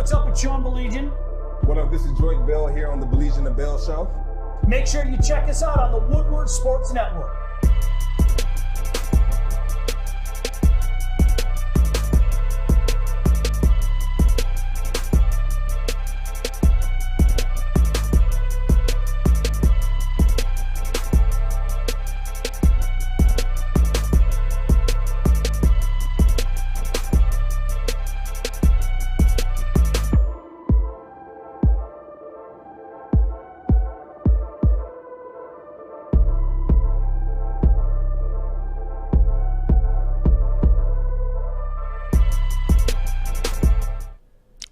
what's up? It's Sean Baligian. What up? This is Joique Bell here on the Baligian and Bell Show. Make sure you check us out on the Woodward Sports Network.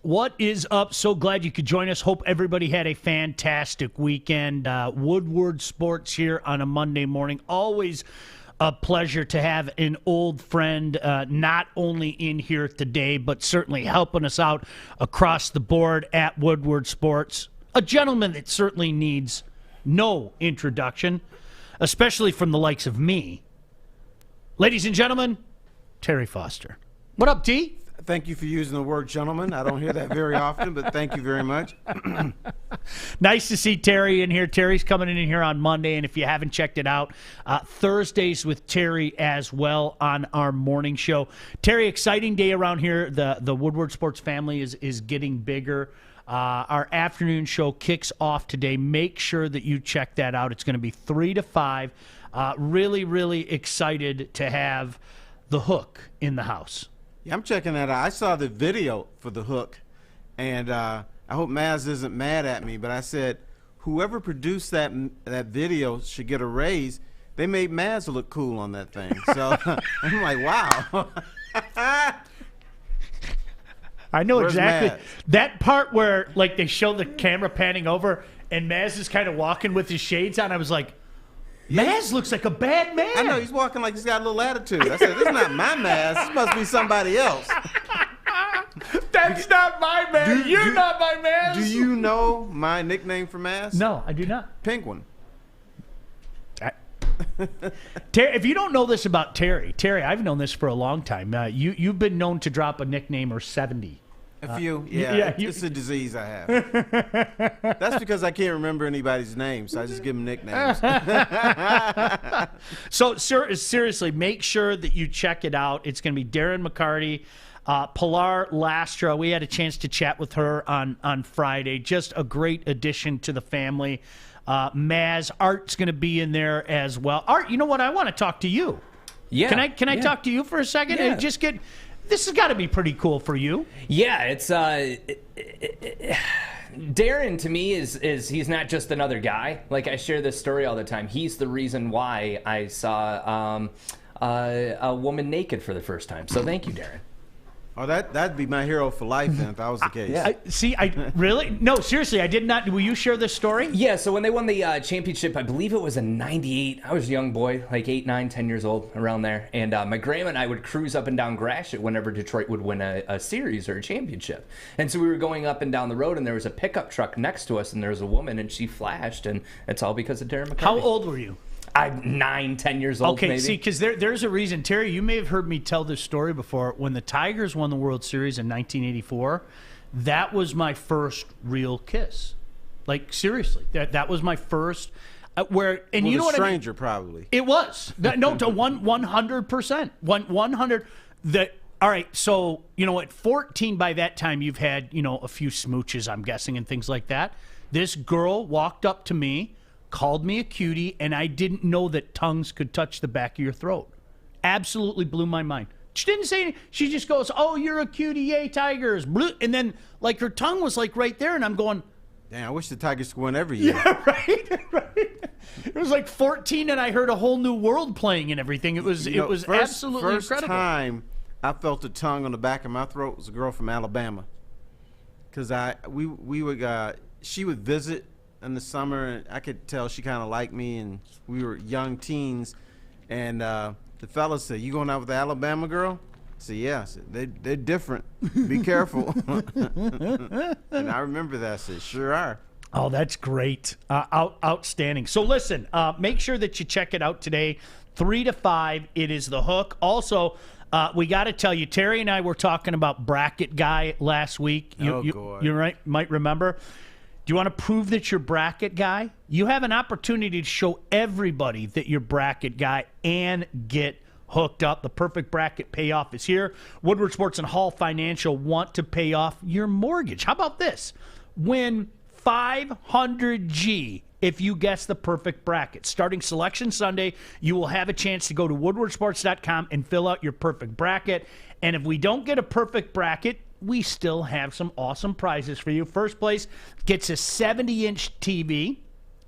What is up? So glad you could join us. Hope everybody had a fantastic weekend. Woodward Sports here on a Monday morning. Always a pleasure to have an old friend not only in here today, but certainly helping us out across the board at Woodward Sports. A gentleman that certainly needs no introduction, especially from the likes of me. Ladies and gentlemen, Terry Foster. What up, T? Thank you for using the word gentleman. I don't hear that very often, but thank you very much. Nice to see Terry in here. Terry's coming in here on Monday, and if you haven't checked it out, Thursdays with Terry as well on our morning show. Terry, exciting day around here. The Woodward Sports family is getting bigger. Our afternoon show kicks off today. Make sure that you check that out. It's going to be 3 to 5. Really, really excited to have the Hook in the house. Yeah, I'm checking that out. I saw the video for the Hook, and I hope Maz isn't mad at me, but I said whoever produced that video should get a raise. They made Maz look cool on that thing. So I'm like, wow. I know Where's exactly. Maz? That part where like they show the camera panning over and Maz is kind of walking with his shades on. I was like, Maz looks like a bad man. I know, he's walking like he's got a little attitude. I said, this is not my Maz. This must be somebody else. That's not my man. You're not my man. Do you know my nickname for Maz? No, I do not. Penguin. Terry, if you don't know this about Terry, I've known this for a long time. You've been known to drop a nickname or 70. A few, it's a disease I have. That's because I can't remember anybody's name, so I just give them nicknames. So, seriously, make sure that you check it out. It's going to be Darren McCarty, Pilar Lastra. We had a chance to chat with her on Friday. Just a great addition to the family. Maz, Art's going to be in there as well. Art, you know what? I want to talk to you. Yeah. Can I talk to you for a second? Yeah. And just get... This has got to be pretty cool for you. Yeah, it's Darren to me is he's not just another guy. Like I share this story all the time. He's the reason why I saw a woman naked for the first time. So thank you, Darren. Oh, that'd be my hero for life then if that was the case. Really? No, seriously, I did not. Will you share this story? Yeah, so when they won the championship, I believe it was in '98. I was a young boy, like 8, 9, 10 years old, around there. And my grandma and I would cruise up and down Gratiot whenever Detroit would win a series or a championship. And so we were going up and down the road, and there was a pickup truck next to us, and there was a woman, and she flashed, and it's all because of Darren McCarty. How old were you? I'm 9, 10 years old, okay, maybe. see, because there's a reason. Terry, you may have heard me tell this story before. When the Tigers won the World Series in 1984, that was my first real kiss. Like, seriously, that was my first. And you know what I mean? Stranger, probably. It was. No, to 100%. 100. All right, so, at 14 by that time, you've had, a few smooches, I'm guessing, and things like that. This girl walked up to me, called me a cutie, and I didn't know that tongues could touch the back of your throat. Absolutely blew my mind. She didn't say anything. She just goes, "Oh, you're a cutie, yay, Tigers." And then, like, her tongue was, like, right there, and I'm going... Damn, I wish the Tigers could win every year. Yeah, right. It was like 14, and I heard a whole new world playing and everything. It was absolutely incredible. First time I felt a tongue on the back of my throat was a girl from Alabama. Because she would visit in the summer, and I could tell she kind of liked me, and we were young teens, and the fella said, "You going out with the Alabama girl?" I said, "Yeah." I said, they're different. Be careful. And I remember that. I said, "Sure are." Oh, that's great. Outstanding. So listen, make sure that you check it out today, 3 to 5. It is the Hook. Also, We got to tell you, Terry and I were talking about bracket guy last week. God. You might remember. Do you want to prove that you're bracket guy? You have an opportunity to show everybody that you're bracket guy and get hooked up. The perfect bracket payoff is here. Woodward Sports and Hall Financial want to pay off your mortgage. How about this? Win $500G if you guess the perfect bracket. Starting Selection Sunday, you will have a chance to go to woodwardsports.com and fill out your perfect bracket. And if we don't get a perfect bracket, we still have some awesome prizes for you. First place gets a 70-inch TV.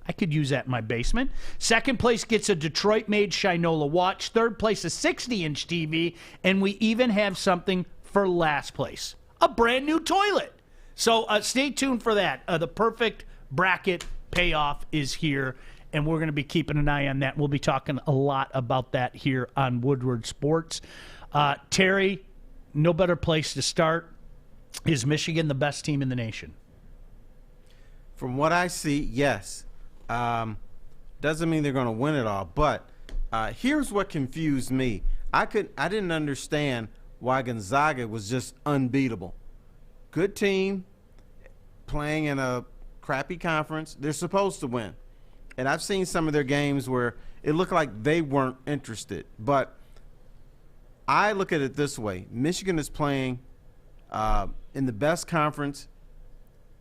I could use that in my basement. Second place gets a Detroit-made Shinola watch. Third place, a 60-inch TV. And we even have something for last place, a brand new toilet. So stay tuned for that. The perfect bracket payoff is here, and we're going to be keeping an eye on that. We'll be talking a lot about that here on Woodward Sports. Terry, no better place to start. Is Michigan the best team in the nation? From what I see, yes. Doesn't mean they're going to win it all, but here's what confused me. I didn't understand why Gonzaga was just unbeatable. Good team, playing in a crappy conference. They're supposed to win. And I've seen some of their games where it looked like they weren't interested. But I look at it this way. Michigan is playing in the best conference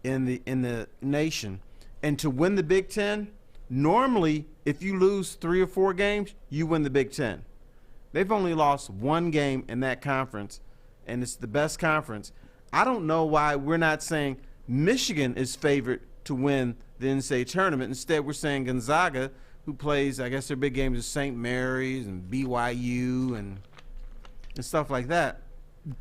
in the nation. And to win the Big Ten, normally if you lose 3 or 4 games, you win the Big Ten. They've only lost 1 game in that conference, and it's the best conference. I don't know why we're not saying Michigan is favored to win the NCAA tournament. Instead, we're saying Gonzaga, who plays, I guess their big games is St. Mary's and BYU and stuff like that.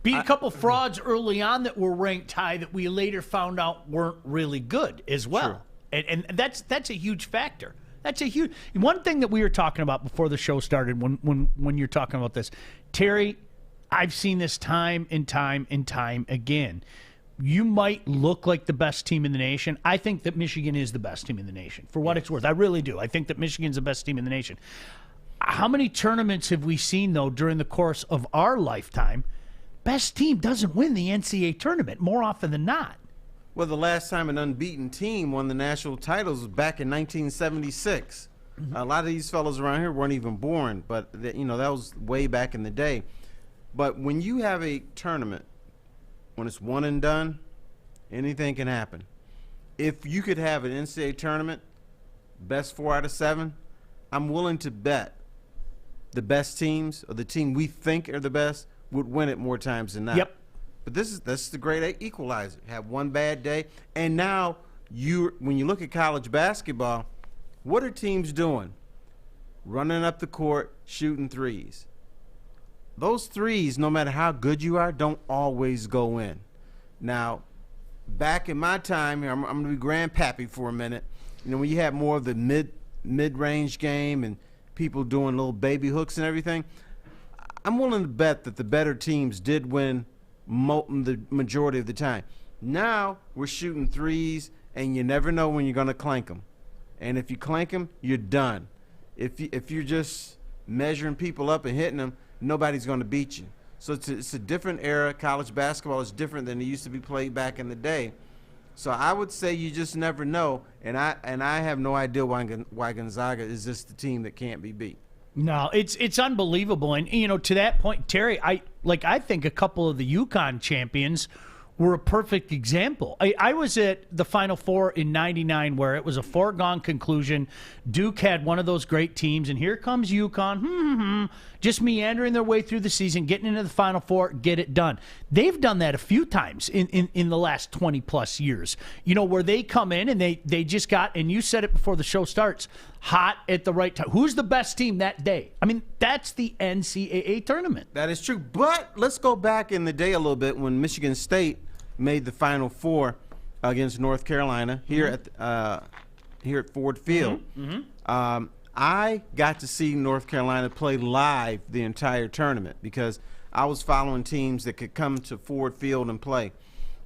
Beat a couple frauds early on that were ranked high that we later found out weren't really good as well. Sure. And that's a huge factor. That's a huge one thing that we were talking about before the show started when you're talking about this. Terry, I've seen this time and time and time again. You might look like the best team in the nation. I think that Michigan is the best team in the nation, for what it's worth. I really do. I think that Michigan's the best team in the nation. How many tournaments have we seen, though, during the course of our lifetime? Best team doesn't win the NCAA tournament more often than not. Well, the last time an unbeaten team won the national titles was back in 1976. Mm-hmm. A lot of these fellows around here weren't even born, but that was way back in the day. But when you have a tournament, when it's one and done, anything can happen. If you could have an NCAA tournament, best 4 out of 7, I'm willing to bet the best teams, or the team we think are the best, would win it more times than not. Yep. But this is the great equalizer. Have one bad day, and now when you look at college basketball, what are teams doing? Running up the court, shooting threes. Those threes, no matter how good you are, don't always go in. Now, back in my time, I'm going to be grandpappy for a minute. When you had more of the mid-range game and people doing little baby hooks and everything, I'm willing to bet that the better teams did win the majority of the time. Now we're shooting threes, and you never know when you're going to clank them. And if you clank them, you're done. If you're just measuring people up and hitting them, nobody's going to beat you. So it's a different era. College basketball is different than it used to be played back in the day. So I would say you just never know, and I have no idea why Gonzaga is just the team that can't be beat. No, it's unbelievable. And, to that point, Terry, I think a couple of the UConn champions were a perfect example. I was at the Final Four in '99 where it was a foregone conclusion. Duke had one of those great teams, and here comes UConn, just meandering their way through the season, getting into the Final Four, get it done. They've done that a few times in the last 20-plus years, where they come in and they just got, and you said it before the show starts, hot at the right time. Who's the best team that day? I mean, that's the NCAA tournament. That is true. But let's go back in the day a little bit when Michigan State made the Final Four against North Carolina here at Ford Field. Mm-hmm. I got to see North Carolina play live the entire tournament because I was following teams that could come to Ford Field and play.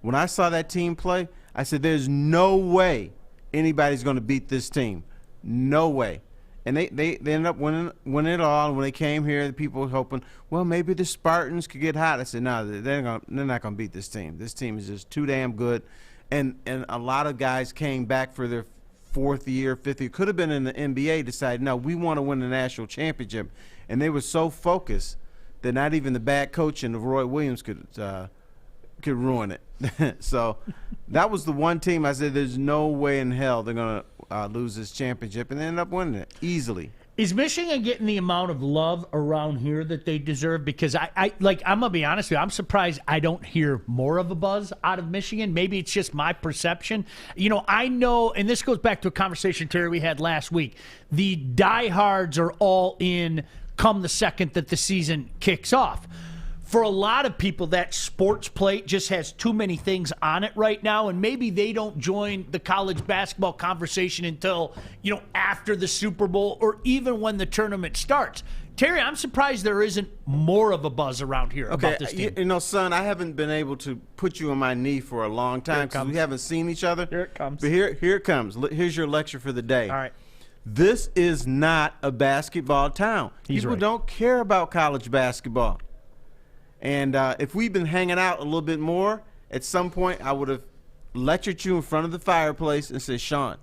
When I saw that team play, I said, there's no way anybody's going to beat this team. No way. And they ended up winning it all. And when they came here, the people were hoping, well, maybe the Spartans could get hot. I said, no, they're not going to beat this team. This team is just too damn good. And a lot of guys came back for their fourth year, fifth year. Could have been in the NBA, decided, no, we want to win the national championship. And they were so focused that not even the bad coaching of Roy Williams could ruin it. So that was the one team I said there's no way in hell they're going to lose this championship, and they ended up winning it easily. Is Michigan getting the amount of love around here that they deserve? Because I'm gonna be honest with you, I'm surprised I don't hear more of a buzz out of Michigan. Maybe it's just my perception. I know, and this goes back to a conversation, Terry, we had last week. The diehards are all in come the second that the season kicks off. For a lot of people, that sports plate just has too many things on it right now, and maybe they don't join the college basketball conversation until, after the Super Bowl or even when the tournament starts. Terry, I'm surprised there isn't more of a buzz around here about this team. Son, I haven't been able to put you on my knee for a long time because we haven't seen each other. Here it comes. But here it comes. Here's your lecture for the day. All right. This is not a basketball town. People don't care about college basketball. And if we'd been hanging out a little bit more, at some point I would have lectured you in front of the fireplace and said, Sean,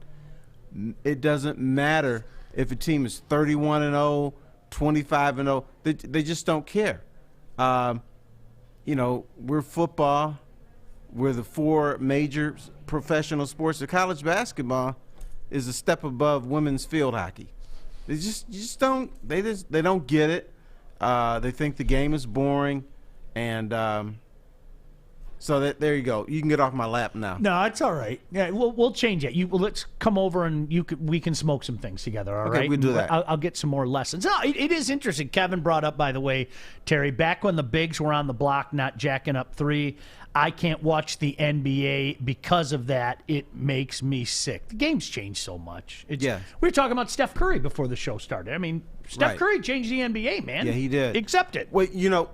it doesn't matter if a team is 31-0, 25-0. They just don't care. We're football. We're the four major professional sports. The college basketball is a step above women's field hockey. They just don't. They don't get it. They think the game is boring. And so there you go. You can get off my lap now. No, it's all right. Yeah, we'll change it. Let's come over and we can smoke some things together. All right, we'll do that. I'll get some more lessons. No, it is interesting. Kevin brought up, by the way, Terry, back when the bigs were on the block, not jacking up three. I can't watch the NBA because of that. It makes me sick. The game's changed so much. We were talking about Steph Curry before the show started. I mean, Steph Curry changed the NBA, man. Yeah, he did. Accept it. Well,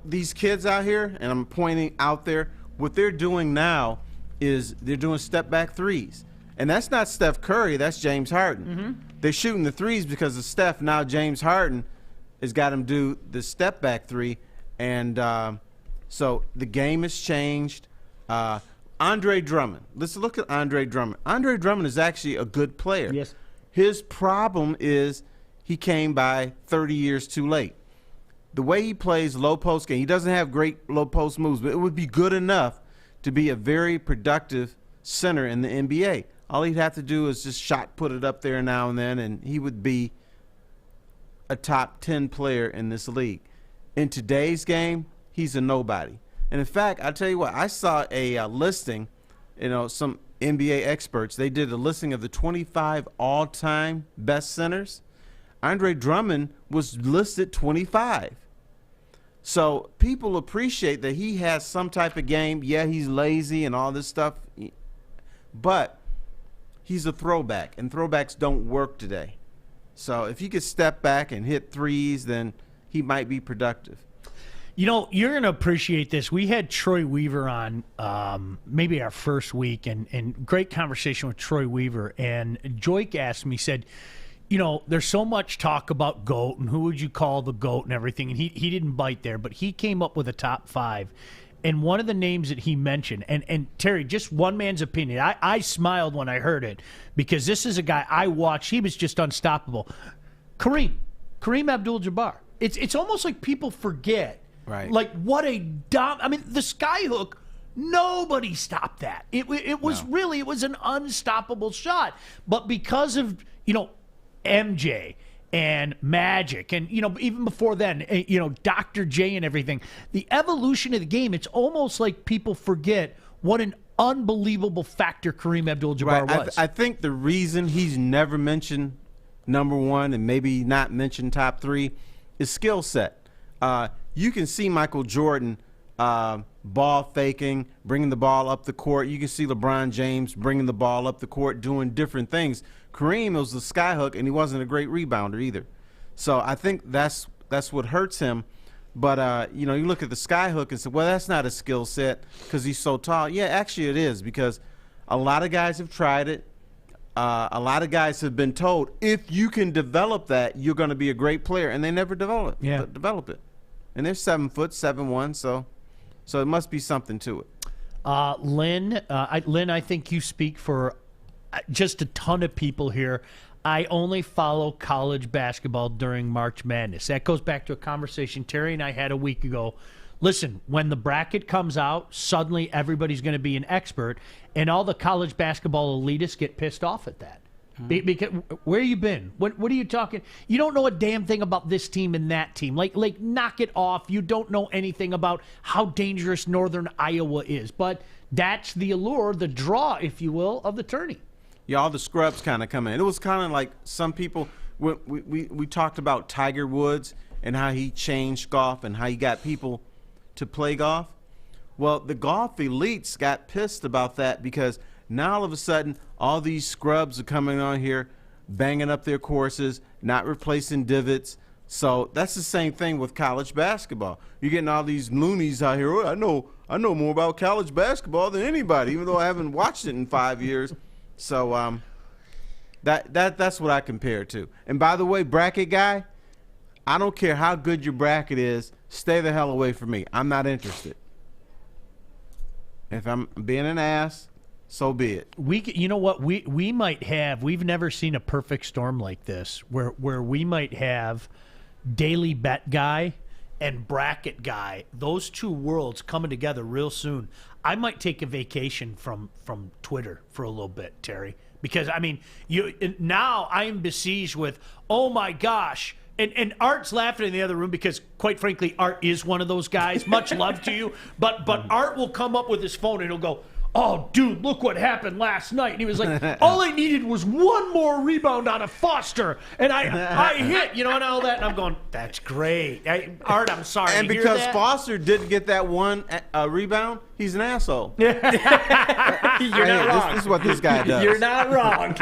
these kids out here, and I'm pointing out there, what they're doing now is they're doing step-back threes. And that's not Steph Curry. That's James Harden. Mm-hmm. They're shooting the threes because of Steph. Now James Harden has got him do the step-back three. And so the game has changed. Andre Drummond. Let's look at Andre Drummond. Andre Drummond is actually a good player. Yes. His problem is he came by 30 years too late. The way he plays low post game, he doesn't have great low post moves, but it would be good enough to be a very productive center in the NBA. All he'd have to do is just put it up there now and then, and he would be a top 10 player in this league. In today's game, he's a nobody. And in fact, I'll tell you what, I saw a listing, some NBA experts, they did a listing of the 25 all-time best centers. Andre Drummond was listed 25. So people appreciate that he has some type of game. Yeah, he's lazy and all this stuff, but he's a throwback, and throwbacks don't work today. So if he could step back and hit threes, then he might be productive. You're going to appreciate this. We had Troy Weaver on maybe our first week, and great conversation with Troy Weaver. And Joique asked me, said, there's so much talk about GOAT and who would you call the GOAT and everything. And he didn't bite there, but he came up with a top five. And one of the names that he mentioned, and Terry, just one man's opinion. I smiled when I heard it because this is a guy I watched. He was just unstoppable. Kareem Abdul-Jabbar. It's almost like people forget. Right. Like what a the skyhook, nobody stopped that. It was an unstoppable shot. But because of, MJ and Magic and, even before then, Dr. J and everything, the evolution of the game, it's almost like people forget what an unbelievable factor Kareem Abdul-Jabbar was. I think the reason he's never mentioned number one and maybe not mentioned top three is skill set. You can see Michael Jordan ball faking, bringing the ball up the court. You can see LeBron James bringing the ball up the court, doing different things. Kareem was the skyhook, and he wasn't a great rebounder either. So I think that's what hurts him. But, you look at the skyhook and say, well, that's not a skill set because he's so tall. Yeah, actually it is because a lot of guys have tried it. a lot of guys have been told, if you can develop that, you're going to be a great player, and they never develop it. And they're 7 foot, 7'1", so it must be something to it. Lynn, I think you speak for just a ton of people here. I only follow college basketball during March Madness. That goes back to a conversation Terry and I had a week ago. Listen, when the bracket comes out, suddenly everybody's going to be an expert, and all the college basketball elitists get pissed off at that. Because where you been? What are you talking? You don't know a damn thing about this team and that team. Like knock it off. You don't know anything about how dangerous Northern Iowa is. But that's the allure, the draw, if you will, of the tourney. Yeah, all the scrubs kind of come in. It was kind of like some people. We talked about Tiger Woods and how he changed golf and how he got people to play golf. Well, the golf elites got pissed about that because now all of a sudden all these scrubs are coming on here, banging up their courses, not replacing divots. So that's the same thing with college basketball. You're getting all these loonies out here. Oh, I know more about college basketball than anybody, even though I haven't watched it in 5 years. So that's what I compare it to. And by the way, bracket guy, I don't care how good your bracket is. Stay the hell away from me. I'm not interested. If I'm being an ass, so be it. You know what? We might have. We've never seen a perfect storm like this, where we might have daily bet guy and bracket guy. Those two worlds coming together real soon. I might take a vacation from Twitter for a little bit, Terry, because I mean, now I am besieged with, oh my gosh. And Art's laughing in the other room because, quite frankly, Art is one of those guys. Much love to you. But Art will come up with his phone and he'll go, oh, dude, look what happened last night. And he was like, all I needed was one more rebound on a Foster. And I hit, and all that. And I'm going, that's great. Art, I'm sorry. And because Foster didn't get that one rebound, he's an asshole. You're not wrong. This is what this guy does. You're not wrong.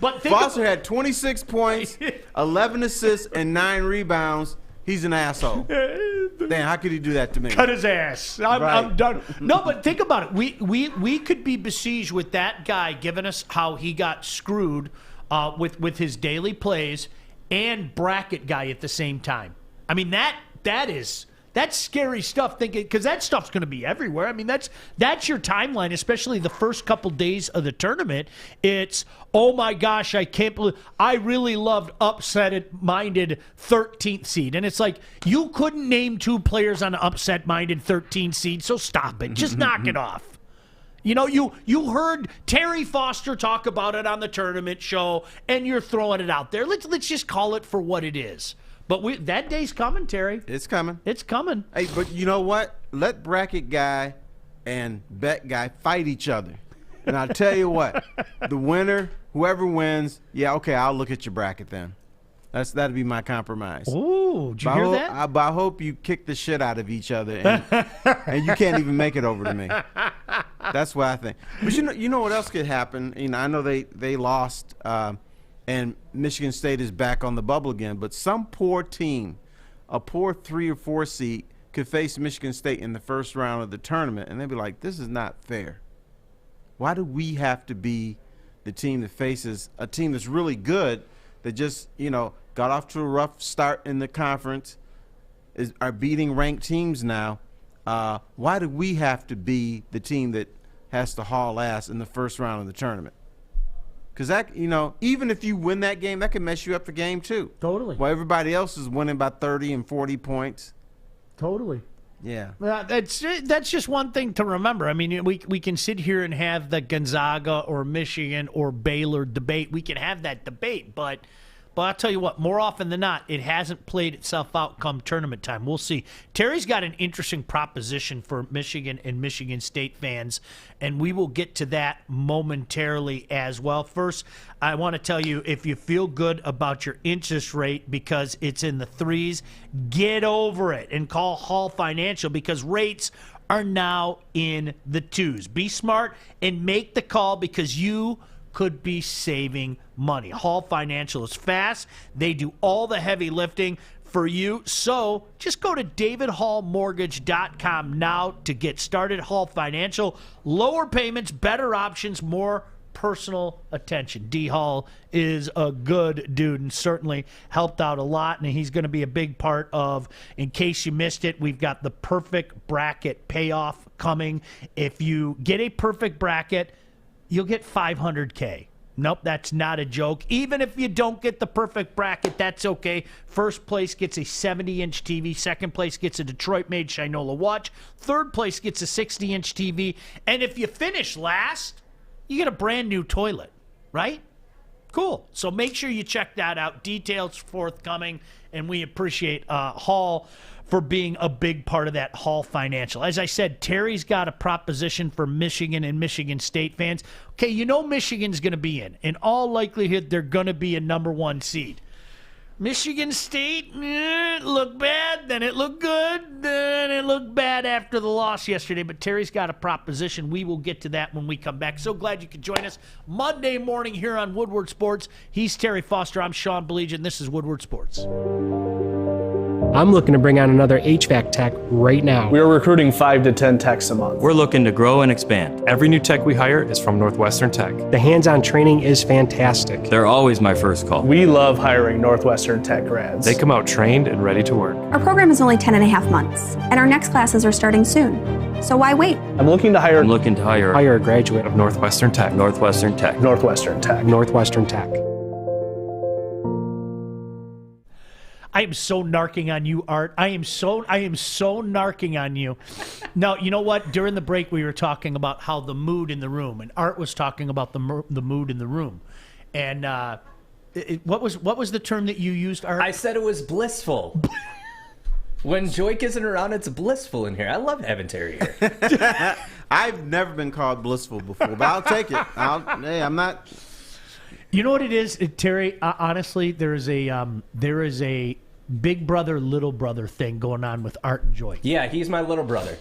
But Foster had 26 points, 11 assists, and 9 rebounds. He's an asshole. Damn, how could he do that to me? Cut his ass. I'm done. No, but think about it. We could be besieged with that guy giving us how he got screwed with his daily plays and bracket guy at the same time. I mean, that's scary stuff, thinking, because that stuff's going to be everywhere. I mean, that's your timeline, especially the first couple days of the tournament. It's, oh my gosh, I can't believe I really loved upset-minded 13th seed. And it's like, you couldn't name 2 players on an upset-minded 13th seed, so stop it. Just knock it off. You heard Terry Foster talk about it on the tournament show, and you're throwing it out there. Let's just call it for what it is. But that day's coming, Terry. It's coming. It's coming. Hey, but you know what? Let bracket guy and bet guy fight each other. And I'll tell you what, the winner, whoever wins, yeah, okay, I'll look at your bracket then. That'd be my compromise. Ooh, did you hear that? I hope you kick the shit out of each other and you can't even make it over to me. That's what I think. But you know what else could happen? I know they lost and Michigan State is back on the bubble again. But some poor team, a poor 3 or 4 seed, could face Michigan State in the first round of the tournament, and they'd be like, this is not fair. Why do we have to be the team that faces a team that's really good, that just, got off to a rough start in the conference, are beating ranked teams now? Why do we have to be the team that has to haul ass in the first round of the tournament? Because that, even if you win that game, that can mess you up the game too. Totally. While everybody else is winning by 30 and 40 points. Totally. Yeah. That's just one thing to remember. I mean, we can sit here and have the Gonzaga or Michigan or Baylor debate. We can have that debate, but I'll tell you what, more often than not, it hasn't played itself out come tournament time. We'll see. Terry's got an interesting proposition for Michigan and Michigan State fans, and we will get to that momentarily as well. First, I want to tell you, if you feel good about your interest rate because it's in the 3s, get over it and call Hall Financial, because rates are now in the 2s. Be smart and make the call, because you could be saving money. Hall Financial is fast. They do all the heavy lifting for you. So just go to davidhallmortgage.com now to get started. Hall Financial, lower payments, better options, more personal attention. D. Hall is a good dude and certainly helped out a lot, and he's going to be a big part of, in case you missed it, we've got the perfect bracket payoff coming. If you get a perfect bracket, you'll get $500K. Nope, that's not a joke. Even if you don't get the perfect bracket, that's okay. First place gets a 70-inch TV. Second place gets a Detroit-made Shinola watch. Third place gets a 60-inch TV. And if you finish last, you get a brand new toilet, right? Cool. So make sure you check that out. Details forthcoming, and we appreciate Hall for being a big part of that Hall Financial. As I said, Terry's got a proposition for Michigan and Michigan State fans. Okay, you know Michigan's going to be in. In all likelihood, they're going to be a number 1 seed. Michigan State, it looked bad, then it looked good, then it looked bad after the loss yesterday. But Terry's got a proposition. We will get to that when we come back. So glad you could join us Monday morning here on Woodward Sports. He's Terry Foster. I'm Sean Baligian. This is Woodward Sports. I'm looking to bring on another HVAC tech right now. We are recruiting 5 to 10 techs a month. We're looking to grow and expand. Every new tech we hire is from Northwestern Tech. The hands-on training is fantastic. They're always my first call. We love hiring Northwestern Tech grads. They come out trained and ready to work. Our program is only 10 and a half months, and our next classes are starting soon. So why wait? I'm looking to hire Hire a graduate Of Northwestern Tech. Northwestern Tech. Northwestern Tech. Northwestern Tech. I am so narking on you, Art. I am so narking on you. Now, you know what? During the break, we were talking about how the mood in the room, and Art was talking about the mood in the room. And what was the term that you used, Art? I said it was blissful. When Joique isn't around, it's blissful in here. I love having Terry here. I've never been called blissful before, but I'll take it. Hey, I'm not. You know what it is, Terry? Honestly, there is a big brother, little brother thing going on with Art and Joique. Yeah, he's my little brother.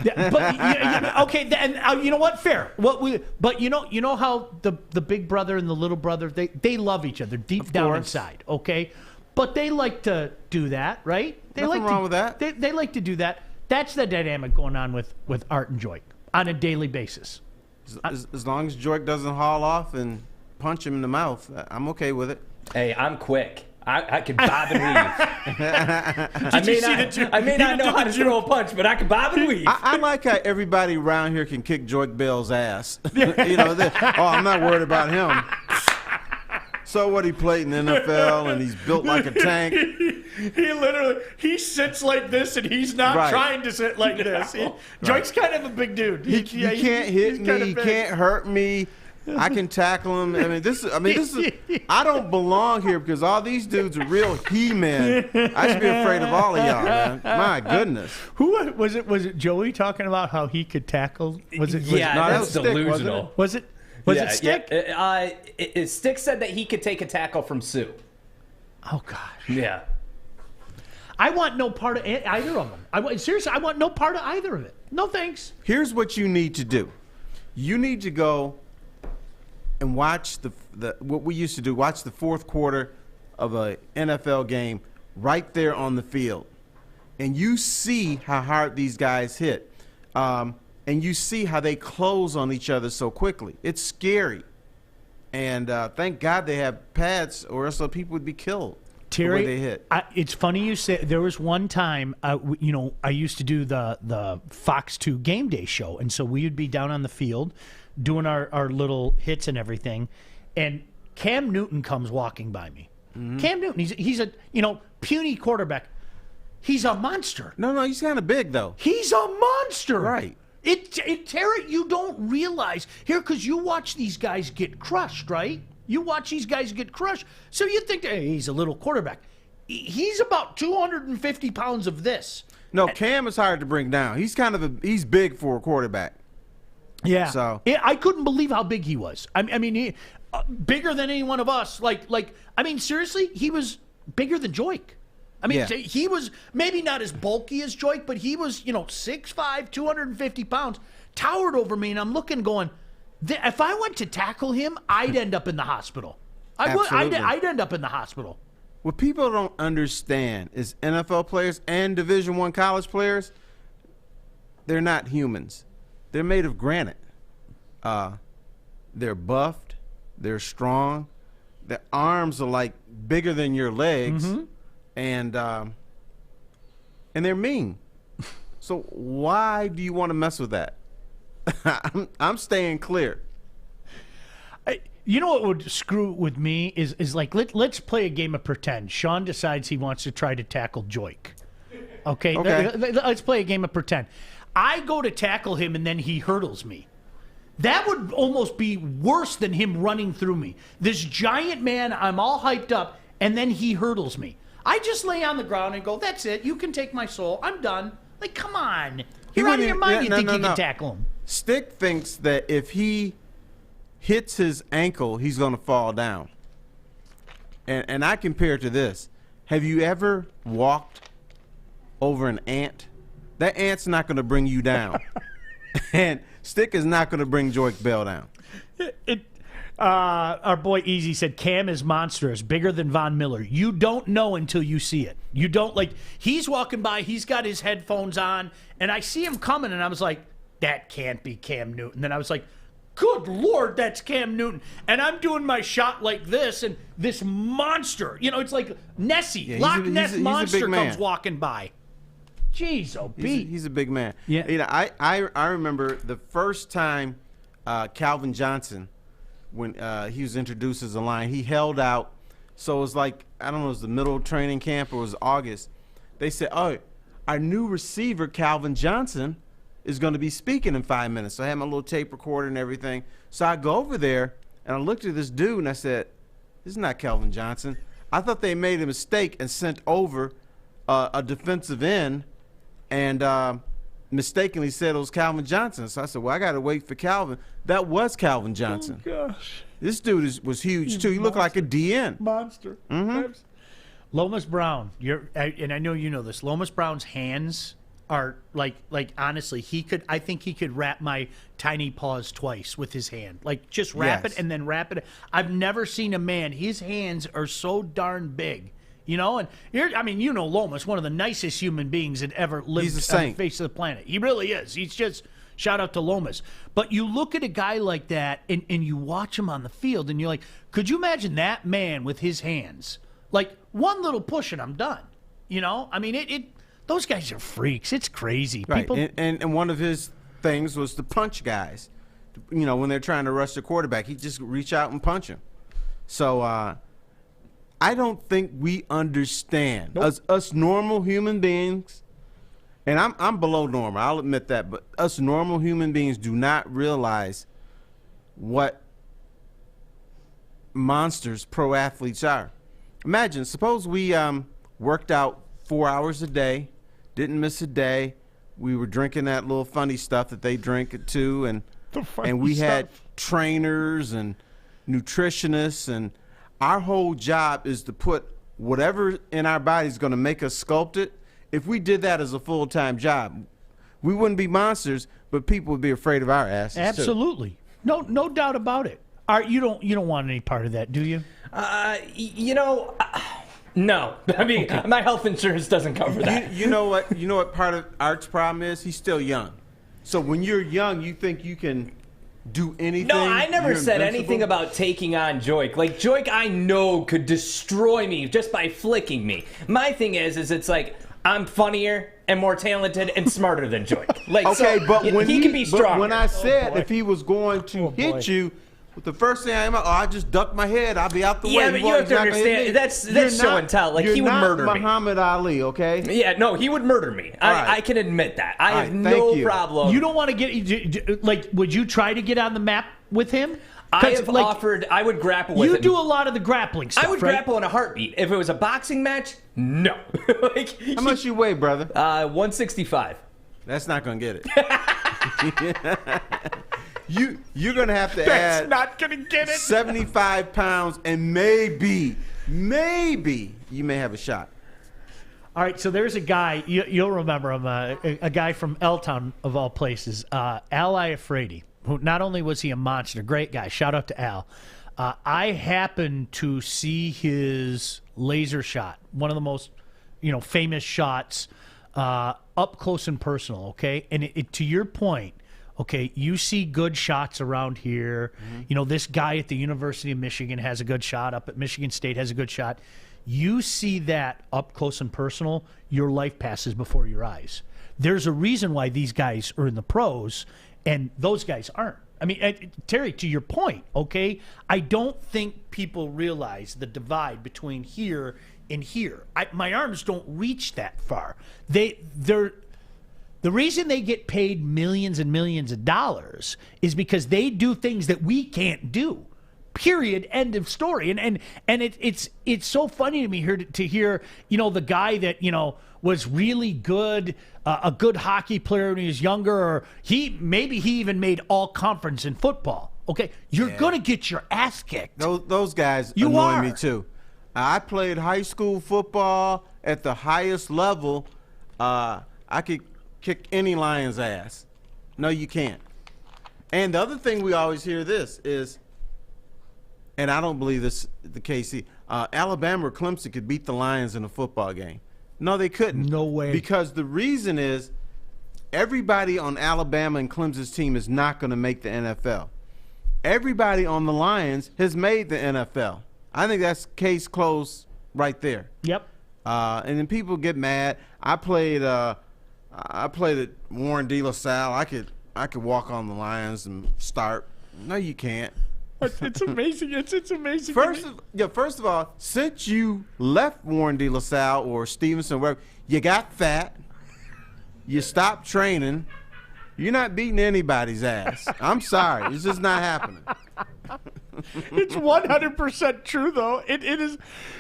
Yeah, but okay, and you know what? Fair. But you know how the big brother and the little brother they love each other deep down inside. Okay, but they like to do that, right? Nothing wrong with that. They like to do that. That's the dynamic going on with Art and Joique on a daily basis. As long as Joique doesn't haul off and punch him in the mouth, I'm okay with it. Hey, I'm quick. I can bob and weave. I may not know how to throw a punch, but I can bob and weave. I like how everybody around here can kick Joique Bell's ass. I'm not worried about him. So what, he played in the NFL and he's built like a tank. He sits like this and he's not trying to sit like this. Joique's kind of a big dude. He can't hit me. He can't hurt me. I can tackle him. This is. I don't belong here because all these dudes are real he-men. I should be afraid of all of y'all, man. My goodness. Who was it? Was it Joey talking about how he could tackle? Was it? That's delusional. Was it? Was it Stick? Yeah. Stick said that he could take a tackle from Sue. Oh gosh. Yeah. I want no part of either of them. Seriously, I want no part of either of it. No thanks. Here's what you need to do. You need to go and watch what we used to do. Watch the fourth quarter of a NFL game right there on the field, and you see how hard these guys hit, and you see how they close on each other so quickly. It's scary, and thank God they have pads, or else people would be killed. Terry, the way they hit. It's funny you say. There was one time, I used to do the Fox 2 game day show, and so we would be down on the field doing our little hits and everything, and Cam Newton comes walking by me. Mm-hmm. Cam Newton, he's a puny quarterback. He's a monster. No, he's kind of big though. He's a monster. Right. Terry, you don't realize here because you watch these guys get crushed, right? You watch these guys get crushed, so you think, hey, he's a little quarterback. He's about 250 pounds of this. No, Cam is hard to bring down. He's big for a quarterback. Yeah. So I couldn't believe how big he was. I mean, he bigger than any one of us. Seriously, he was bigger than Joique. He was maybe not as bulky as Joique, but he was 6'5", 250 pounds, towered over me, and I'm looking, going, if I went to tackle him, I'd end up in the hospital. I'd end up in the hospital. What people don't understand is NFL players and Division I college players, they're not humans. They're made of granite. They're buffed. They're strong. Their arms are like bigger than your legs, and they're mean. So why do you want to mess with that? I'm staying clear. You know what would screw with me is like let's play a game of pretend. Sean decides he wants to try to tackle Joique. Okay. Let's play a game of pretend. I go to tackle him and then he hurdles me. That would almost be worse than him running through me. This giant man, I'm all hyped up, and then he hurdles me. I just lay on the ground and go, that's it. You can take my soul. I'm done. Like, come on. You're out of your mind. You think you can tackle him. Stick thinks that if he hits his ankle, he's going to fall down. And I compare it to this. Have you ever walked over an ant? That ant's not going to bring you down. And Stick is not going to bring Joique Bell down. Our boy Easy said Cam is monstrous, bigger than Von Miller. You don't know until you see it. You don't, like, he's walking by, he's got his headphones on, and I see him coming, and I was like, that can't be Cam Newton. Then I was like, good Lord, that's Cam Newton. And I'm doing my shot like this, and this monster, it's like Nessie, Loch Ness Monster comes walking by. Jeez, he's a big man. Yeah. I remember the first time Calvin Johnson, when he was introduced as a Lion, he held out. So it was like, I don't know, it was the middle of training camp or it was August. They said, oh, our new receiver, Calvin Johnson, is going to be speaking in 5 minutes. So I had my little tape recorder and everything. So I go over there and I looked at this dude and I said, this is not Calvin Johnson. I thought they made a mistake and sent over a defensive end and mistakenly said it was Calvin Johnson. So I said, well, I got to wait for Calvin. That was Calvin Johnson. Oh, gosh. This dude was huge, too. He looked like a DN. Monster. Mm-hmm. Lomas Brown, and I know you know this, Lomas Brown's hands are like honestly, I think he could wrap my tiny paws twice with his hand. Like, just wrap it and then wrap it. I've never seen a man, his hands are so darn big. And Lomas, one of the nicest human beings that ever lived on the face of the planet. He really is. He's just, shout out to Lomas. But you look at a guy like that and you watch him on the field and you're like, could you imagine that man with his hands? Like, one little push and I'm done. Those guys are freaks. It's crazy. Right. People, and one of his things was to punch guys. When they're trying to rush the quarterback, he'd just reach out and punch him. So, I don't think we understand us normal human beings, and I'm below normal, I'll admit that, but us normal human beings do not realize what monsters pro athletes are. Imagine, suppose we worked out 4 hours a day, didn't miss a day, we were drinking that little funny stuff that they drink too, and we had trainers and nutritionists, and our whole job is to put whatever in our body is going to make us sculpt it. If we did that as a full-time job, we wouldn't be monsters, but people would be afraid of our asses. Absolutely. Too. No doubt about it. You don't want any part of that, do you? No. I mean, my health insurance doesn't cover that. You know what part of Art's problem is? He's still young. So when you're young, you think you can do anything. No, I never said anything about taking on Joique. Like, Joique, I know, could destroy me just by flicking me. My thing is it's like, I'm funnier and more talented and smarter than Joique. Like, okay, so, but when he can be stronger. But when I said if he was going to hit you, the first thing I just ducked my head. I'll be out the way. Yeah, but you have to understand, that's show and tell. Like, he would murder me. You're not Muhammad Ali, okay? Yeah, no, he would murder me. I can admit that. I have no problem. You don't want to get, like, would you try to get on the map with him? I have offered, I would grapple with him. You do a lot of the grappling stuff, I would grapple in a heartbeat. If it was a boxing match, no. How much you weigh, brother? 165. That's not going to get it. You're going to have to That's add not going to get it. 75 pounds and maybe you may have a shot. All right, so there's a guy, you'll remember him, a guy from L-Town, of all places, Al Iafredi, who not only was he a monster, great guy, shout out to Al. I happened to see his laser shot, one of the most famous shots, up close and personal, okay? And to your point, Okay, you see good shots around here. You know, this guy at the University of Michigan has a good shot. Up at Michigan State has a good shot. You see that up close and personal, your life passes before your eyes. There's a reason why these guys are in the pros and those guys aren't. I mean, Terry, to your point, okay, I don't think people realize the divide between here and here. My arms don't reach that far. The reason they get paid millions and millions of dollars is because they do things that we can't do. Period. End of story. And it's so funny to me here to hear, you know, the guy that, you know, was really good, a good hockey player when he was younger, or maybe he even made all conference in football. Okay, you're gonna get your ass kicked. Those guys annoy me too. I played high school football at the highest level. I could kick any Lion's ass. No, you can't. And the other thing we always hear this is, and I don't believe this is the case, Alabama or Clemson could beat the Lions in a football game. No, they couldn't. No way. Because the reason is everybody on Alabama and Clemson's team is not going to make the NFL. Everybody on the Lions has made the NFL. I think that's case closed right there. Yep. And then people get mad. I played at Warren De La Salle. I could walk on the Lions and start. No, you can't. It's amazing. It's amazing. First of all, since you left Warren De La Salle or Stevenson, wherever, you got fat. You stopped training. You're not beating anybody's ass. I'm sorry. It's just not happening. It's 100% true, though. It is,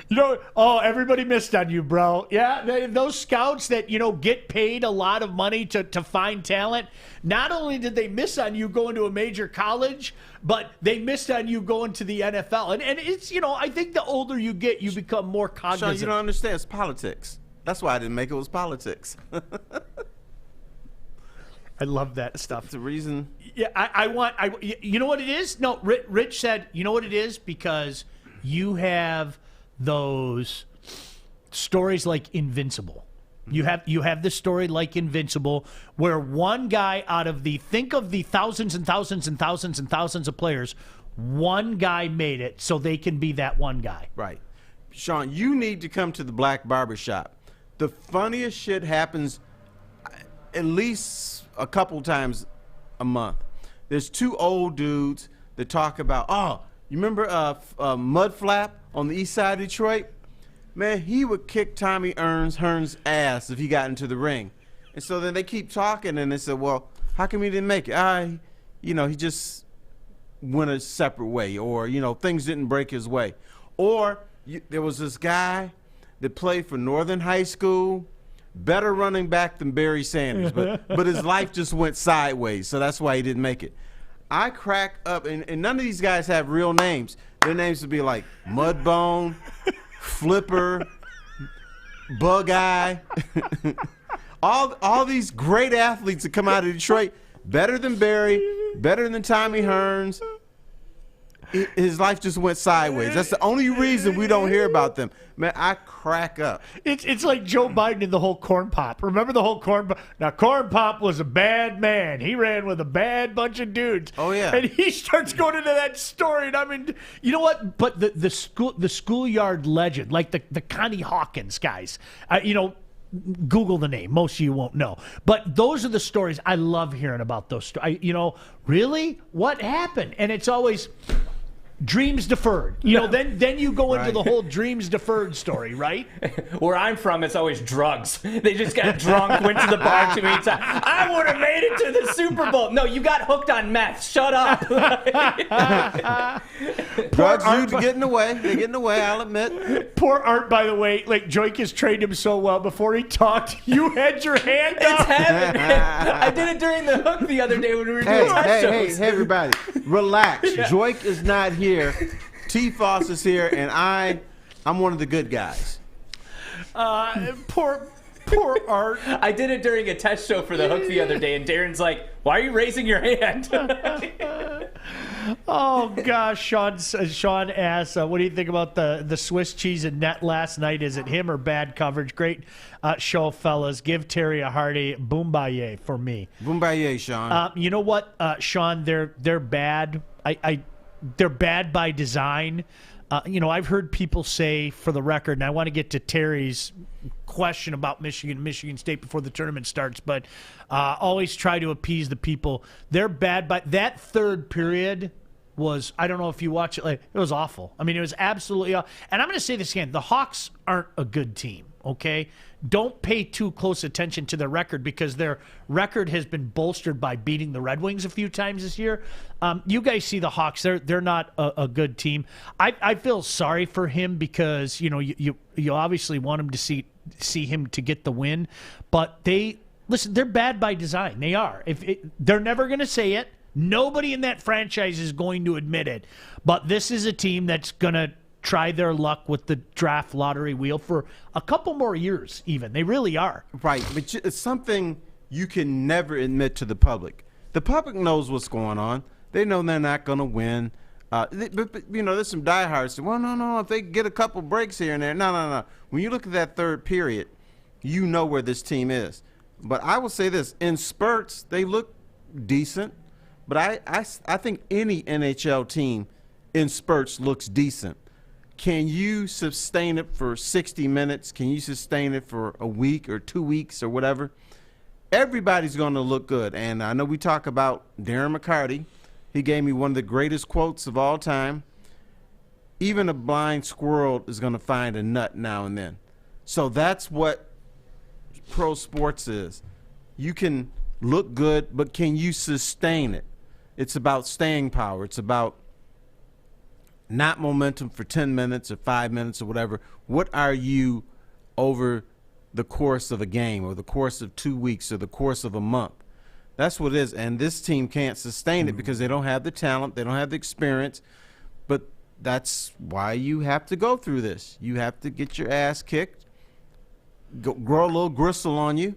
you know, oh, everybody missed on you, bro. Yeah, those scouts that, you know, get paid a lot of money to find talent, not only did they miss on you going to a major college, but they missed on you going to the NFL. And it's, you know, I think the older you get, you become more cognizant. Sean, you don't understand. It's politics. That's why I didn't make it. It was politics. I love that stuff. It's a reason. Yeah, you know what it is? No, Rich said, you know what it is? Because you have those stories like Invincible. You have the story like Invincible, where one guy out of think of the thousands and thousands and thousands and thousands of players, one guy made it so they can be that one guy. Right. Sean, you need to come to the Black Barber Shop. The funniest shit happens at least a couple times a month. There's two old dudes that talk about, oh, you remember Mud Flap on the east side of Detroit? Man, he would kick Tommy Hearn's ass if he got into the ring. And so then they keep talking, and they said, well, how come he didn't make it? You know, he just went a separate way, or, you know, things didn't break his way. Or there was this guy that played for Northern High School, better running back than Barry Sanders, but his life just went sideways, so that's why he didn't make it. I crack up, and none of these guys have real names. Their names would be like Mudbone, Flipper, Bug Eye. all these great athletes that come out of Detroit, better than Barry, better than Tommy Hearns. His life just went sideways. That's the only reason we don't hear about them. Man, I crack up. It's like Joe Biden and the whole corn pop. Remember the whole corn pop? Now, corn pop was a bad man. He ran with a bad bunch of dudes. Oh, yeah. And he starts going into that story. And I mean, you know what? But the schoolyard legend, like the Connie Hawkins guys, you know, Google the name. Most of you won't know. But those are the stories. I love hearing about those stories. You know, really? What happened? And it's always dreams deferred. You know, then you go into the whole dreams deferred story, right? Where I'm from, it's always drugs. They just got drunk, went to the bar too many times. I would have made it to the Super Bowl. No, you got hooked on meth. Shut up. Drugs do get in the way. They get in the way, I'll admit. Poor Art, by the way, like Joique has trained him so well. Before he talked, you had your hand up. It's heaven. I did it during the hook the other day when we were doing test shows. Hey, everybody, relax. Joique is not here. T-Foss is here, and I'm one of the good guys. Poor Art. I did it during a test show for the hook the other day, and Darren's like, why are you raising your hand? Oh gosh, Sean asks, what do you think about the Swiss cheese and net last night? Is it him or bad coverage? Great show, fellas. Give Terry a hearty boombaye for me. Boombaye, Sean. You know what, Sean? They're bad. They're bad by design. I've heard people say, for the record, and I want to get to Terry's question about Michigan State before the tournament starts, but always try to appease the people. They're bad by that third period was, I don't know if you watch it, it was awful. I mean, it was absolutely awful. And I'm going to say this again, the Hawks aren't a good team, okay? Don't pay too close attention to their record because their record has been bolstered by beating the Red Wings a few times this year. You guys see the Hawks; they're not a good team. I feel sorry for him because you obviously want him to see him to get the win, but they're bad by design. They are. They're never going to say it. Nobody in that franchise is going to admit it. But this is a team that's going to try their luck with the draft lottery wheel for a couple more years even. They really are. Right, but it's something you can never admit to the public. The public knows what's going on. They know they're not going to win. But there's some diehards say, well, no, if they get a couple breaks here and there. No. When you look at that third period, you know where this team is. But I will say this, in spurts, they look decent. But I think any NHL team in spurts looks decent. Can you sustain it for 60 minutes? Can you sustain it for a week or 2 weeks or whatever? Everybody's going to look good. And I know we talk about Darren McCarty. He gave me one of the greatest quotes of all time. Even a blind squirrel is going to find a nut now and then. So that's what pro sports is. You can look good, but can you sustain it? It's about staying power. It's about not momentum for 10 minutes or 5 minutes or whatever. What are you over the course of a game or the course of 2 weeks or the course of a month? That's what it is. And this team can't sustain it because they don't have the talent. They don't have the experience. But that's why you have to go through this. You have to get your ass kicked, grow a little gristle on you,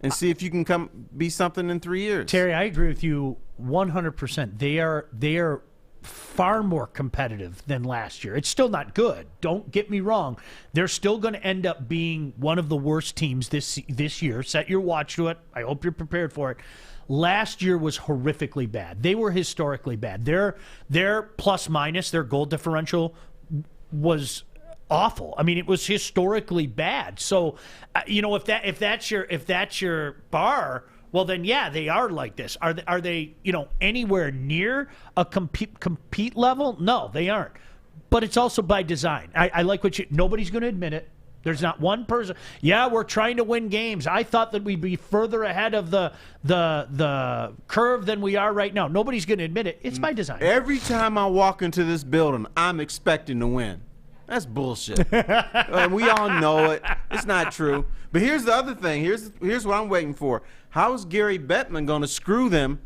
and see if you can come be something in 3 years. Terry, I agree with you 100%. They are far more competitive than last year. It's still not good. Don't get me wrong. They're still going to end up being one of the worst teams this year. Set your watch to it. I hope you're prepared for it. Last year was horrifically bad. They were historically bad. Their plus minus, their goal differential was awful. I mean, it was historically bad. So, if that's your bar, well, then, yeah, they are like this. Are they anywhere near a compete level? No, they aren't. But it's also by design. I like nobody's going to admit it. There's not one person. Yeah, we're trying to win games. I thought that we'd be further ahead of the curve than we are right now. Nobody's going to admit it. It's by design. Every time I walk into this building, I'm expecting to win. That's bullshit. And we all know it. It's not true. But here's the other thing. Here's what I'm waiting for. How is Gary Bettman going to screw them?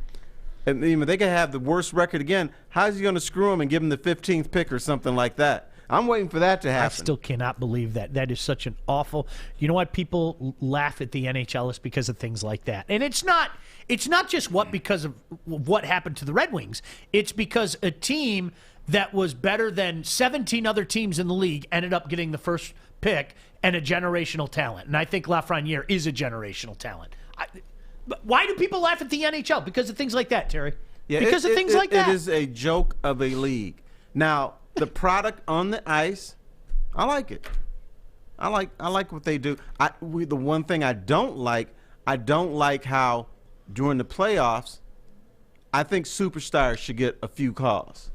And they could have the worst record again. How is he going to screw them and give them the 15th pick or something like that? I'm waiting for that to happen. I still cannot believe that. That is such an awful. You know what? People laugh at the NHL is because of things like that, and it's not just because of what happened to the Red Wings. It's because a team that was better than 17 other teams in the league ended up getting the first pick and a generational talent. And I think Lafreniere is a generational talent. But why do people laugh at the NHL? Because of things like that, Terry. Yeah, because of things like that. It is a joke of a league. Now, the product on the ice, I like it. I like what they do. The one thing I don't like how during the playoffs, I think superstars should get a few calls.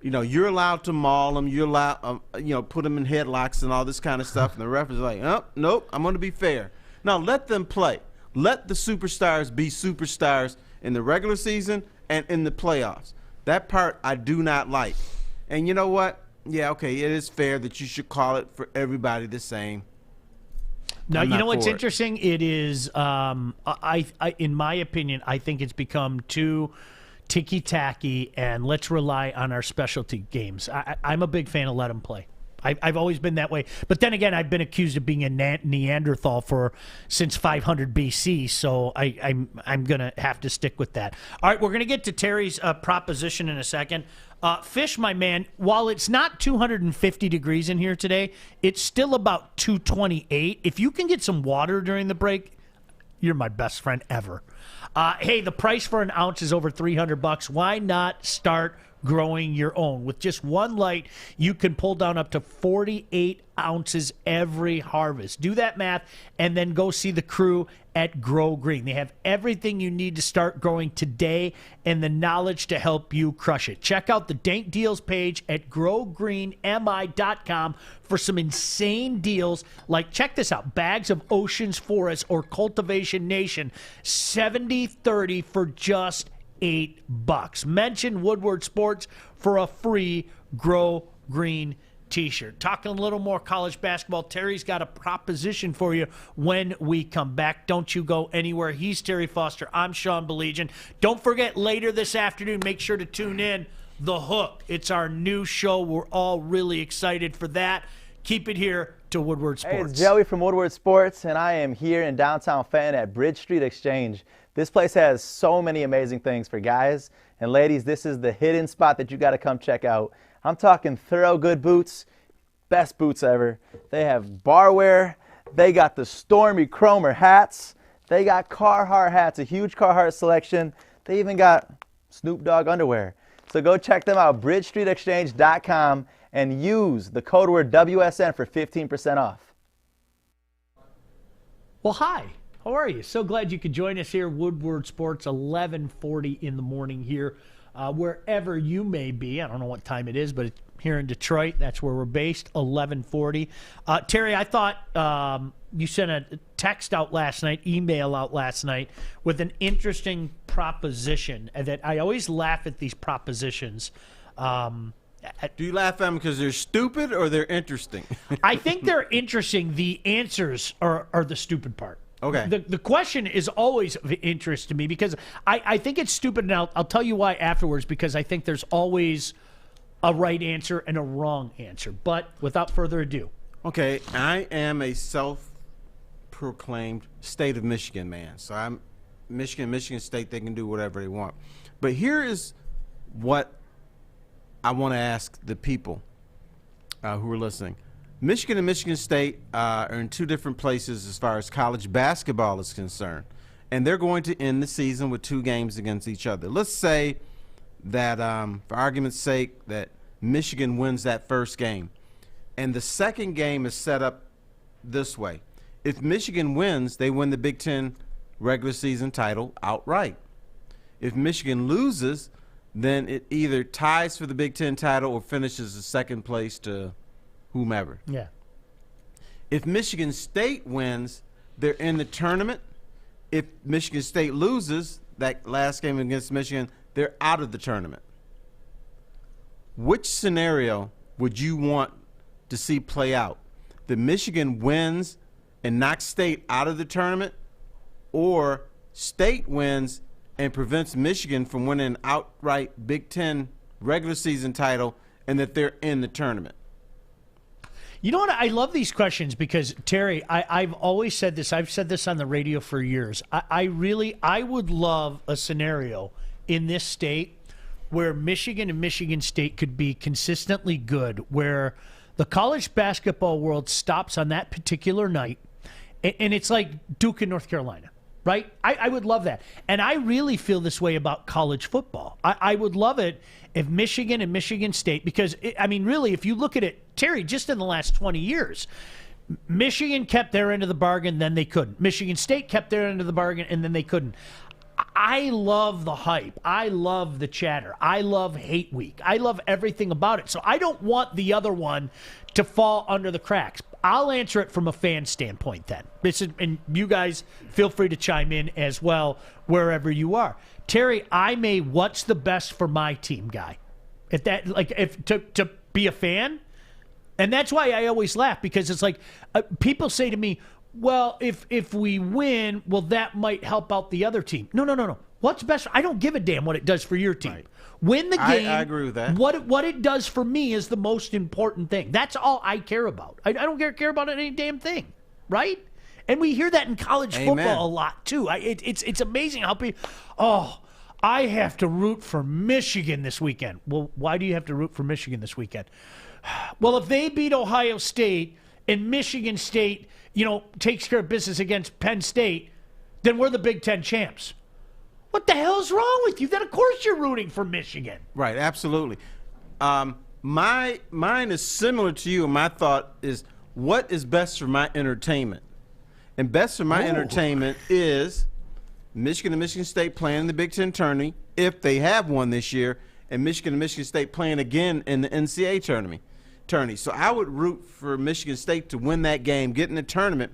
You're allowed to maul them. You're allowed, put them in headlocks and all this kind of stuff. And the ref is like, oh, nope, I'm going to be fair. Now, let them play. Let the superstars be superstars in the regular season and in the playoffs. That part I do not like. And you know what? Yeah, okay, it is fair that you should call it for everybody the same. Now, you know what's interesting? It is, I in my opinion, I think it's become too ticky-tacky, and let's rely on our specialty games. I'm a big fan of let them play. I've always been that way. But then again, I've been accused of being a Neanderthal since 500 BC, so I'm going to have to stick with that. All right, we're going to get to Terry's proposition in a second. Fish, my man, while it's not 250 degrees in here today, it's still about 228. If you can get some water during the break, you're my best friend ever. Hey, the price for an ounce is over $300. Why not start growing your own? With just one light, you can pull down up to 48 ounces every harvest. Do that math and then go see the crew at Grow Green. They have everything you need to start growing today and the knowledge to help you crush it. Check out the Dank Deals page at growgreenmi.com for some insane deals like, check this out, bags of Oceans Forest or Cultivation Nation, 70/30 for just $8. Mention Woodward Sports for a free Grow Green t-shirt. Talking a little more college basketball, Terry's got a proposition for you when we come back. Don't you go anywhere. He's Terry Foster. I'm Sean Baligian. Don't forget, later this afternoon, make sure to tune in The Hook. It's our new show. We're all really excited for that. Keep it here to Woodward Sports. Hey, it's Joey from Woodward Sports, and I am here in downtown Fenton at Bridge Street Exchange. This place has so many amazing things for guys. And ladies, this is the hidden spot that you got to come check out. I'm talking thorough good boots, best boots ever. They have barware. They got the Stormy Cromer hats. They got Carhartt hats, a huge Carhartt selection. They even got Snoop Dogg underwear. So go check them out, bridgestreetexchange.com, and use the code word WSN for 15% off. Well, hi. How are you? So glad you could join us here, Woodward Sports, 11:40 in the morning here, wherever you may be. I don't know what time it is, but it's here in Detroit. That's where we're based, 11:40. Terry, I thought you sent a text out last night, email out last night, with an interesting proposition that I always laugh at these propositions. Do you laugh at them because they're stupid or they're interesting? I think they're interesting. The answers are the stupid part. Okay. The question is always of interest to me because I think it's stupid, and I'll tell you why afterwards, because I think there's always a right answer and a wrong answer. But without further ado. Okay, I am a self-proclaimed state of Michigan man. So I'm Michigan State, they can do whatever they want. But here is what I want to ask the people who are listening. Michigan and Michigan State are in two different places as far as college basketball is concerned. And they're going to end the season with 2 games against each other. Let's say that, for argument's sake, that Michigan wins that first game. And the second game is set up this way. If Michigan wins, they win the Big Ten regular season title outright. If Michigan loses, then it either ties for the Big Ten title or finishes the second place to whomever. Yeah. If Michigan State wins, they're in the tournament. If Michigan State loses that last game against Michigan, they're out of the tournament. Which scenario would you want to see play out? The Michigan wins and knocks State out of the tournament, or State wins and prevents Michigan from winning an outright Big Ten regular season title and that they're in the tournament? You know what? I love these questions because, Terry, I've always said this. I've said this on the radio for years. I would love a scenario in this state where Michigan and Michigan State could be consistently good, where the college basketball world stops on that particular night, and it's like Duke and North Carolina, right? I would love that. And I really feel this way about college football. I would love it if Michigan and Michigan State, because, really, if you look at it, Terry, just in the last 20 years, Michigan kept their end of the bargain, then they couldn't. Michigan State kept their end of the bargain, and then they couldn't. I love the hype. I love the chatter. I love Hate Week. I love everything about it. So I don't want the other one to fall under the cracks. I'll answer it from a fan standpoint then. And you guys feel free to chime in as well wherever you are. Terry, I'm a what's the best for my team guy. To be a fan. And that's why I always laugh, because it's like people say to me, well, if we win, well, that might help out the other team. No. What's best? I don't give a damn what it does for your team. Right. Win the game. I agree with that. What it does for me is the most important thing. That's all I care about. I don't care about any damn thing, right? And we hear that in college football a lot too. It's amazing how people. Oh, I have to root for Michigan this weekend. Well, why do you have to root for Michigan this weekend? Well, if they beat Ohio State and Michigan State, takes care of business against Penn State, then we're the Big Ten champs. What the hell is wrong with you? Then of course you're rooting for Michigan. Right, absolutely. Mine is similar to you, and my thought is, what is best for my entertainment? And best for my entertainment is Michigan and Michigan State playing in the Big Ten tourney, if they have one this year, and Michigan and Michigan State playing again in the NCAA tourney. So I would root for Michigan State to win that game, get in the tournament,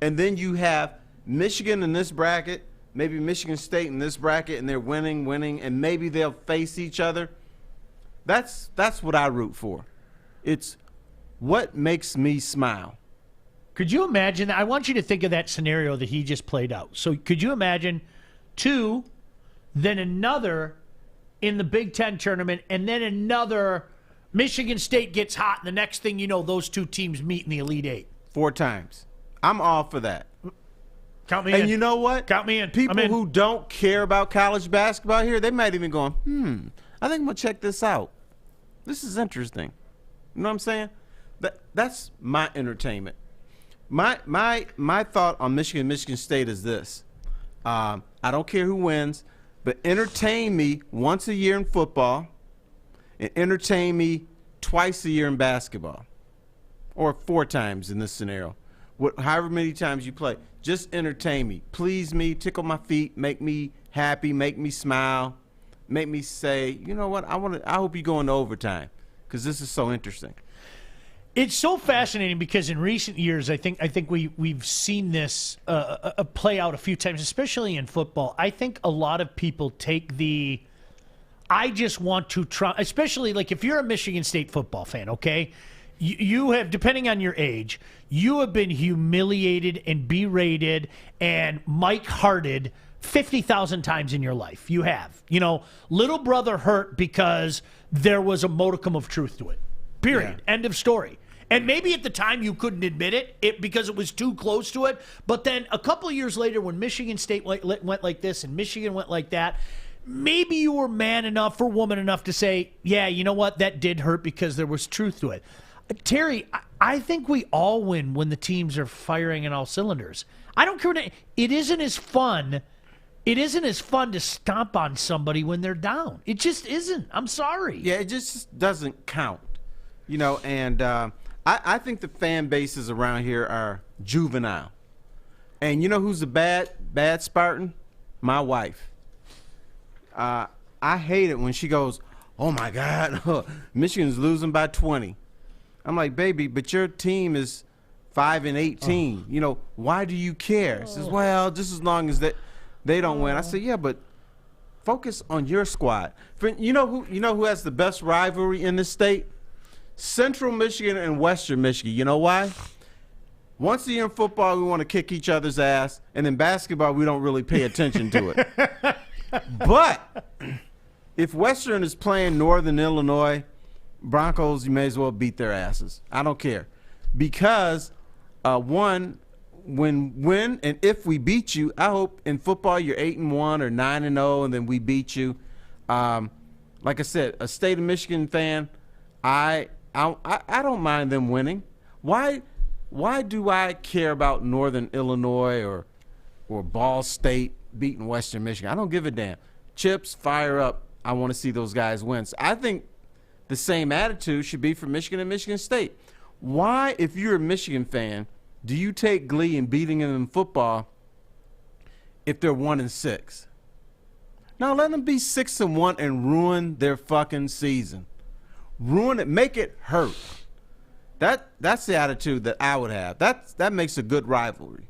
and then you have Michigan in this bracket, maybe Michigan State in this bracket, and they're winning, and maybe they'll face each other. That's what I root for. It's what makes me smile. Could you imagine that? I want you to think of that scenario that he just played out. So could you imagine 2, then another in the Big Ten tournament, and then another Michigan State gets hot, and the next thing you know, those 2 teams meet in the Elite 8. 4 times. I'm all for that. Count me in. And you know what? Count me in. People who don't care about college basketball here, they might even go, I think I'm going to check this out. This is interesting. You know what I'm saying? That's my entertainment. My thought on Michigan State is this. I don't care who wins, but entertain me once a year in football and entertain me twice a year in basketball, or 4 times in this scenario. However many times you play, just entertain me. Please me, tickle my feet, make me happy, make me smile, make me say, you know what, I hope you go into overtime, because this is so interesting. It's so fascinating because in recent years, I think we've seen this play out a few times, especially in football. I think a lot of people take I just want to try, especially like if you're a Michigan State football fan, okay? You have, depending on your age, you have been humiliated and berated and Mike Harted 50,000 times in your life. You have. Little brother hurt because there was a modicum of truth to it. Period. Yeah. End of story. And maybe at the time you couldn't admit it because it was too close to it. But then a couple of years later when Michigan State went like this and Michigan went like that, maybe you were man enough or woman enough to say, yeah, you know what, that did hurt because there was truth to it. Terry, I think we all win when the teams are firing in all cylinders. I don't care. It isn't as fun. It isn't as fun to stomp on somebody when they're down. It just isn't. I'm sorry. Yeah, it just doesn't count. And I think the fan bases around here are juvenile. And you know who's a bad Spartan? My wife. I hate it when she goes, oh, my God, Michigan's losing by 20. I'm like, baby, but your team is 5-18. Oh. Why do you care? She says, well, just as long as they don't win. I said, yeah, but focus on your squad. You know who has the best rivalry in this state? Central Michigan and Western Michigan. You know why? Once a year in football, we want to kick each other's ass, and in basketball, we don't really pay attention to it. But if Western is playing Northern Illinois, Broncos, you may as well beat their asses. I don't care. Because, when and if we beat you, I hope in football you're 8-1 or 9-0, and then we beat you. Like I said, a state of Michigan fan, I don't mind them winning. Why do I care about Northern Illinois or Ball State beating Western Michigan? I don't give a damn. Chips, fire up. I want to see those guys win. So I think the same attitude should be for Michigan and Michigan State. Why, if you're a Michigan fan, do you take glee in beating them in football if they're 1-6? Now let them be 6-1 and ruin their fucking season. Ruin it, make it hurt. That's the attitude that I would have. That makes a good rivalry.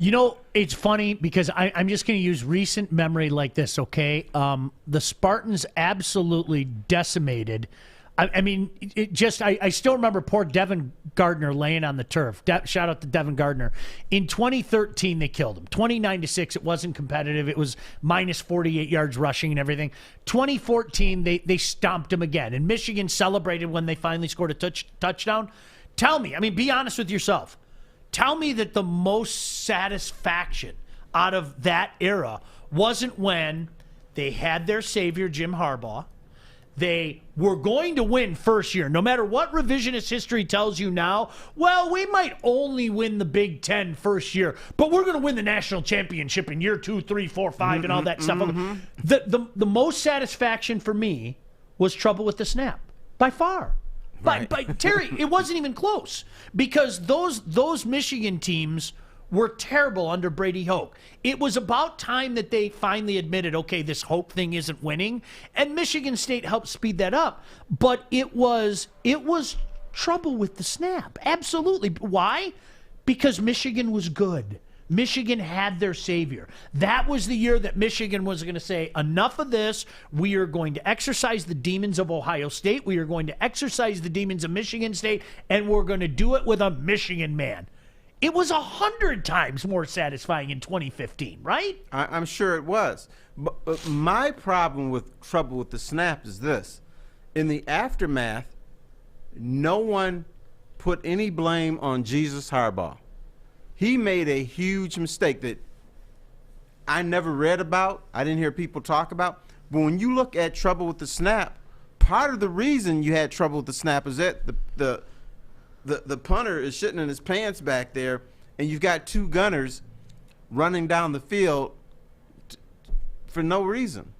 It's funny because I'm just going to use recent memory like this, okay? The Spartans absolutely decimated I mean, I still remember poor Devin Gardner laying on the turf. Shout out to Devin Gardner. In 2013, they killed him. 29-6. It wasn't competitive. It was minus 48 yards rushing and everything. 2014, they stomped him again. And Michigan celebrated when they finally scored a touchdown. Tell me, I mean, be honest with yourself. Tell me that the most satisfaction out of that era wasn't when they had their savior, Jim Harbaugh. They were going to win first year. No matter what revisionist history tells you now, well, we might only win the Big Ten first year, but we're going to win the national championship in year 2, 3, 4, 5, and all that stuff. The most satisfaction for me was trouble with the snap, by far. Right. By Terry, it wasn't even close, because those Michigan teams were terrible under Brady Hoke. It was about time that they finally admitted, okay, this Hoke thing isn't winning, and Michigan State helped speed that up. But it was trouble with the snap. Absolutely. Why? Because Michigan was good. Michigan had their savior. That was the year that Michigan was going to say, enough of this. We are going to exercise the demons of Ohio State. We are going to exercise the demons of Michigan State, and we're going to do it with a Michigan man. It was 100 times more satisfying in 2015, right? I'm sure it was. But my problem with trouble with the snap is this. In the aftermath, no one put any blame on Jesus Harbaugh. He made a huge mistake that I never read about, I didn't hear people talk about. But when you look at trouble with the snap, part of the reason you had trouble with the snap is that the punter is shitting in his pants back there, and you've got two gunners running down the field for no reason.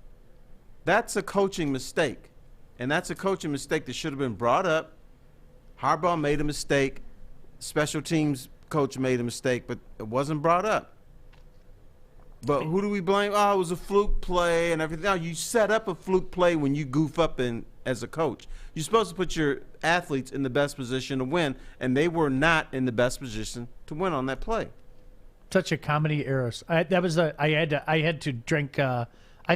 That's a coaching mistake, and that's a coaching mistake that should have been brought up. Harbaugh made a mistake. Special teams coach made a mistake, but it wasn't brought up. But who do we blame? Oh, it was a fluke play and everything. No, you set up a fluke play when you goof up as a coach. You're supposed to put your athletes in the best position to win, and they were not in the best position to win on that play. Such a comedy error. I had to drink. I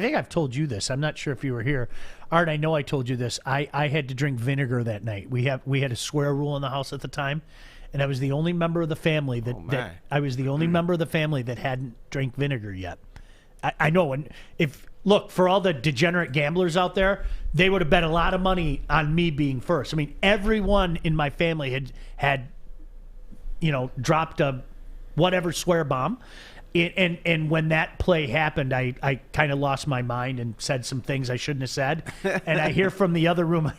think I've told you this. I'm not sure if you were here, Art. I know I told you this. I had to drink vinegar that night. We had a swear rule in the house at the time, and I was the only member of the family that I was the only member of the family that hadn't drank vinegar yet. I know, and look, for all the degenerate gamblers out there, they would have bet a lot of money on me being first. I mean, everyone in my family had dropped a whatever swear bomb. And when that play happened, I kind of lost my mind and said some things I shouldn't have said. And I hear from the other room,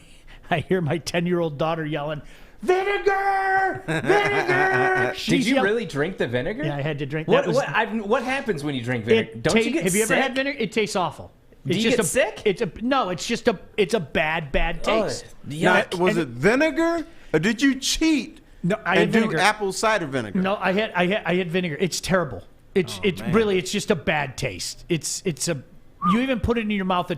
I hear my 10-year-old daughter yelling, "Vinegar! Vinegar!" Did you really drink the vinegar? Yeah, I had to drink. What happens when you drink vinegar? Don't you get Have you ever sick? had vinegar? It tastes awful. Do you get sick? It's a bad taste. Now, was it vinegar, or did you cheat? No, I had vinegar. Apple cider vinegar. No, I had vinegar. It's terrible. It's just a bad taste. You even put it in your mouth.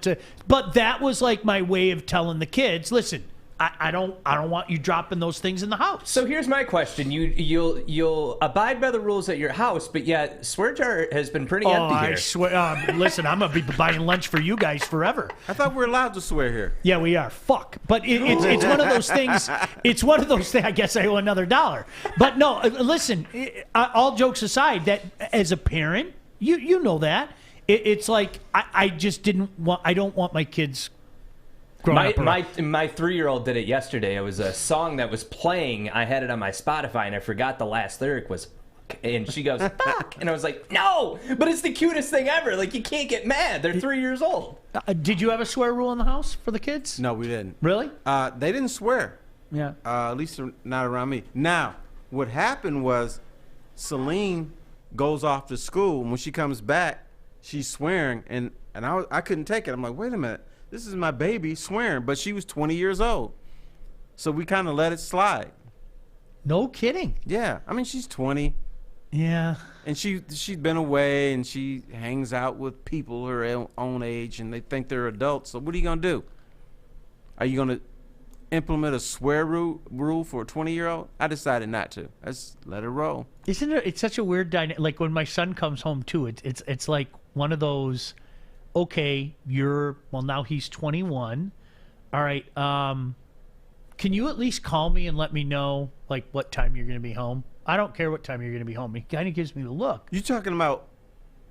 But that was like my way of telling the kids, listen, I don't want you dropping those things in the house. So here's my question: you'll abide by the rules at your house, but yet Swear Jar has been pretty empty here. I swear. Listen, I'm gonna be buying lunch for you guys forever. I thought we were allowed to swear here. Yeah, we are. Fuck. But it's one of those things. It's one of those things. I guess I owe another $1. But no, listen. All jokes aside, that as a parent, you know that it's like I just didn't want. I don't want my kids. My 3-year-old did it yesterday. It was a song that was playing. I had it on my Spotify, and I forgot the last lyric was fuck. And she goes, fuck. And I was like, no, but it's the cutest thing ever. Like, you can't get mad. They're 3 years old. Did you have a swear rule in the house for the kids? No, we didn't. Really? They didn't swear. Yeah. At least not around me. Now, what happened was Celine goes off to school, and when she comes back, she's swearing, and I couldn't take it. I'm like, wait a minute. This is my baby swearing, but she was 20 years old. So we kind of let it slide. No kidding. Yeah. I mean, she's 20. Yeah. And she's been away, and she hangs out with people her own age, and they think they're adults. So what are you going to do? Are you going to implement a swear rule for a 20-year-old? I decided not to. Let's let it roll. Isn't it? It's such a weird dynamic. Like when my son comes home, too, it's like one of those... Okay, now he's 21. All right, can you at least call me and let me know, like, what time you're going to be home? I don't care what time you're going to be home. He kind of gives me the look. You talking about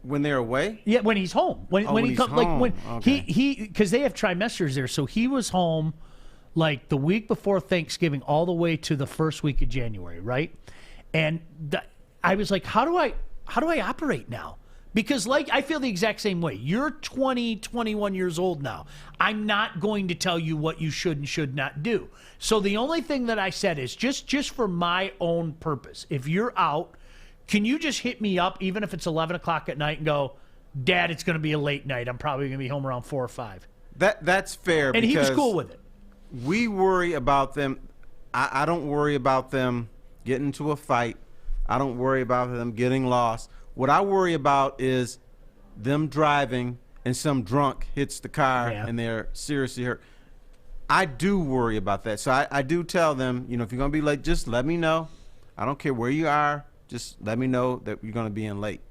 when they're away? Yeah, when he's home. When he he's comes, home. like when Okay. he because they have trimesters there, so he was home like the week before Thanksgiving, all the way to the first week of January, right? And I was like, how do I operate now? Because, like, I feel the exact same way. You're 20, 21 years old now. I'm not going to tell you what you should and should not do. So the only thing that I said is just for my own purpose, if you're out, can you just hit me up, even if it's 11 o'clock at night, and go, Dad, it's going to be a late night. I'm probably going to be home around 4 or 5. That's fair. And he was cool with it. We worry about them. I don't worry about them getting into a fight. I don't worry about them getting lost. What I worry about is them driving and some drunk hits the car and they're seriously hurt. I do worry about that. So I do tell them, if you're going to be late, just let me know. I don't care where you are. Just let me know that you're going to be in late.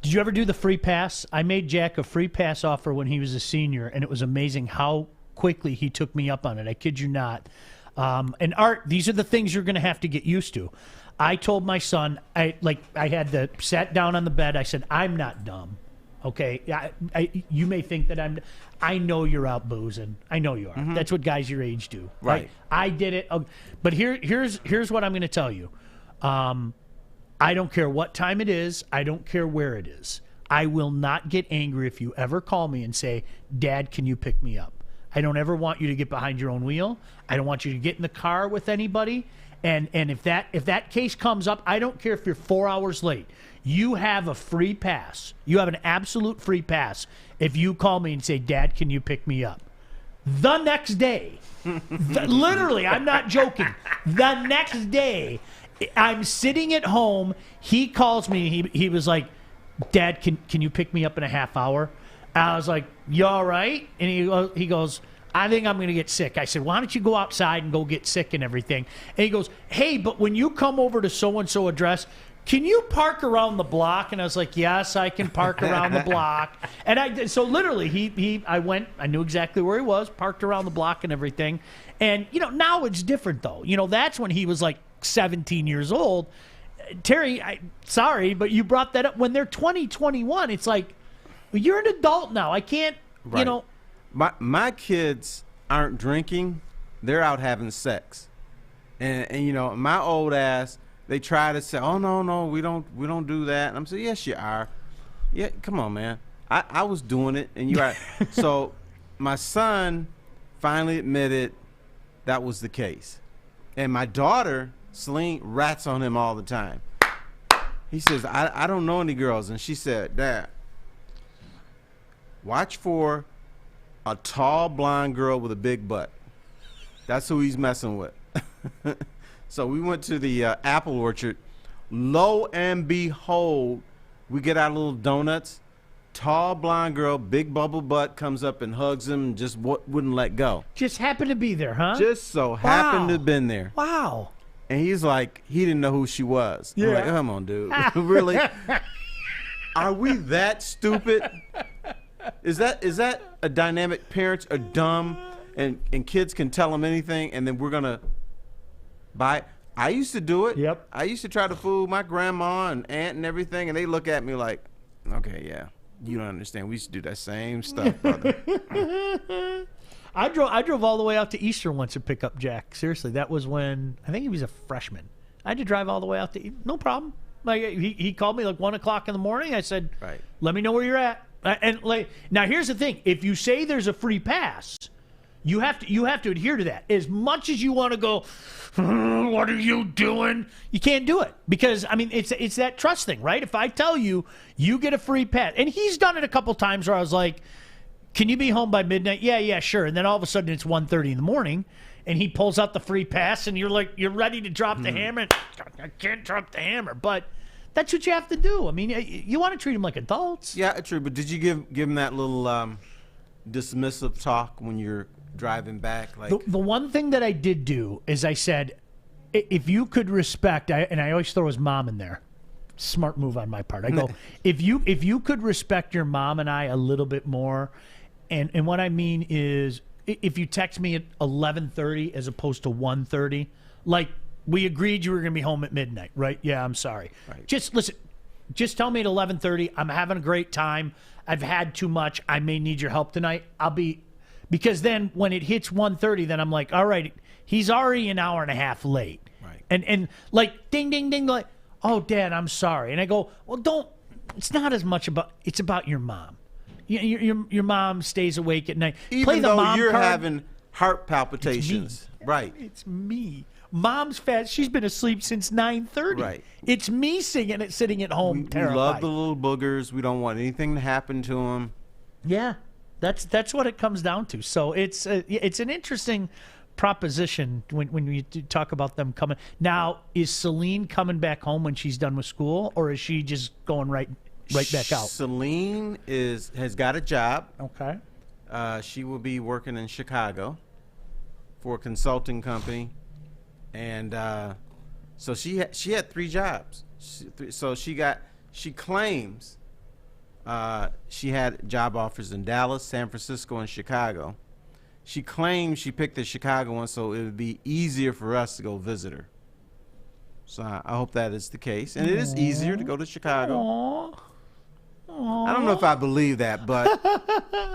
Did you ever do the free pass? I made Jack a free pass offer when he was a senior, and it was amazing how quickly he took me up on it. I kid you not. And Art, these are the things you're going to have to get used to. I told my son, I had sat down on the bed. I said, I'm not dumb. Okay. You may think that I know you're out boozing. I know you are. Mm-hmm. That's what guys your age do. Right. I did it. But here's what I'm going to tell you. I don't care what time it is. I don't care where it is. I will not get angry if you ever call me and say, Dad, can you pick me up? I don't ever want you to get behind your own wheel. I don't want you to get in the car with anybody. And if that case comes up, I don't care if you're 4 hours late. You have a free pass. You have an absolute free pass if you call me and say, Dad, can you pick me up? The next day, literally, I'm not joking. The next day, I'm sitting at home. He calls me. He was like, Dad, can you pick me up in a half hour? I was like, you all right? And he goes, I think I'm going to get sick. I said, why don't you go outside and go get sick and everything? And he goes, hey, but when you come over to so-and-so address, can you park around the block? And I was like, yes, I can park around the block. And I did. So literally, I went, I knew exactly where he was, parked around the block and everything. And, now it's different, though. That's when he was like 17 years old. Terry, sorry, but you brought that up. When they're 20, 21, it's like, well, you're an adult now. I can't, right. My kids aren't drinking. They're out having sex. And my old ass, they try to say, oh, no, we don't do that. And I'm saying, yes, you are. Yeah, come on, man. I was doing it, and you are. So my son finally admitted that was the case. And my daughter, Celine, rats on him all the time. He says, I don't know any girls. And she said, Dad, watch for a tall blonde girl with a big butt. That's who he's messing with. So we went to the apple orchard. Lo and behold, we get our little donuts. Tall blonde girl, big bubble butt, comes up and hugs him and just wouldn't let go. Just happened to be there, huh? Just so happened to have been there. Wow. And he's like, he didn't know who she was. Yeah. I'm like, come on, dude. Really? Are we that stupid? Is that a dynamic? Parents are dumb and kids can tell them anything and then we're going to buy it? I used to do it. Yep. I used to try to fool my grandma and aunt and everything, and they look at me like, okay, yeah, you don't understand. We used to do that same stuff, brother. I drove all the way out to Easter once to pick up Jack. Seriously, that was when I think he was a freshman. I had to drive all the way out to no problem. Like he called me like 1 o'clock in the morning. I said, right, let me know where you're at. And now here's the thing: if you say there's a free pass, you have to adhere to that. As much as you want to go, what are you doing? You can't do it because it's that trust thing, right? If I tell you you get a free pass, and he's done it a couple times where I was like, can you be home by midnight? Yeah, sure. And then all of a sudden it's 1:30 in the morning, and he pulls out the free pass, and you're ready to drop the hammer. And, I can't drop the hammer, but that's what you have to do. I mean, you want to treat them like adults. Yeah, true. But did you give him that little dismissive talk when you're driving back? Like the one thing that I did do is I said, if you could respect, and I always throw his mom in there. Smart move on my part. I go, if you could respect your mom and I a little bit more, and what I mean is if you text me at 11:30 as opposed to 1:30, like we agreed you were going to be home at midnight, right? Yeah, I'm sorry. Right. Just listen. Just tell me at 11:30. I'm having a great time. I've had too much. I may need your help tonight. Because then when it hits 1:30, then I'm like, all right, he's already an hour and a half late. Right. And like ding ding ding, like, oh Dad, I'm sorry. And I go, well, don't. It's not as much about. It's about your mom. Your mom stays awake at night. Even Play the though mom you're card. having heart palpitations. Right. It's me. Mom's fast. She's been asleep since 9:30. Right. It's me sitting at home We terrified. love the little boogers. We don't want anything to happen to them. Yeah, that's what it comes down to. So it's an interesting proposition when you talk about them coming. Now, is Celine coming back home when she's done with school, or is she just going right back out? Celine has got a job. Okay. She will be working in Chicago for a consulting company, and so she had 3 jobs. She claims she had job offers in Dallas, San Francisco, and Chicago. She claims she picked the Chicago one so it would be easier for us to go visit her. So I hope that is the case, and it is easier to go to Chicago. Aww. I don't know if I believe that, but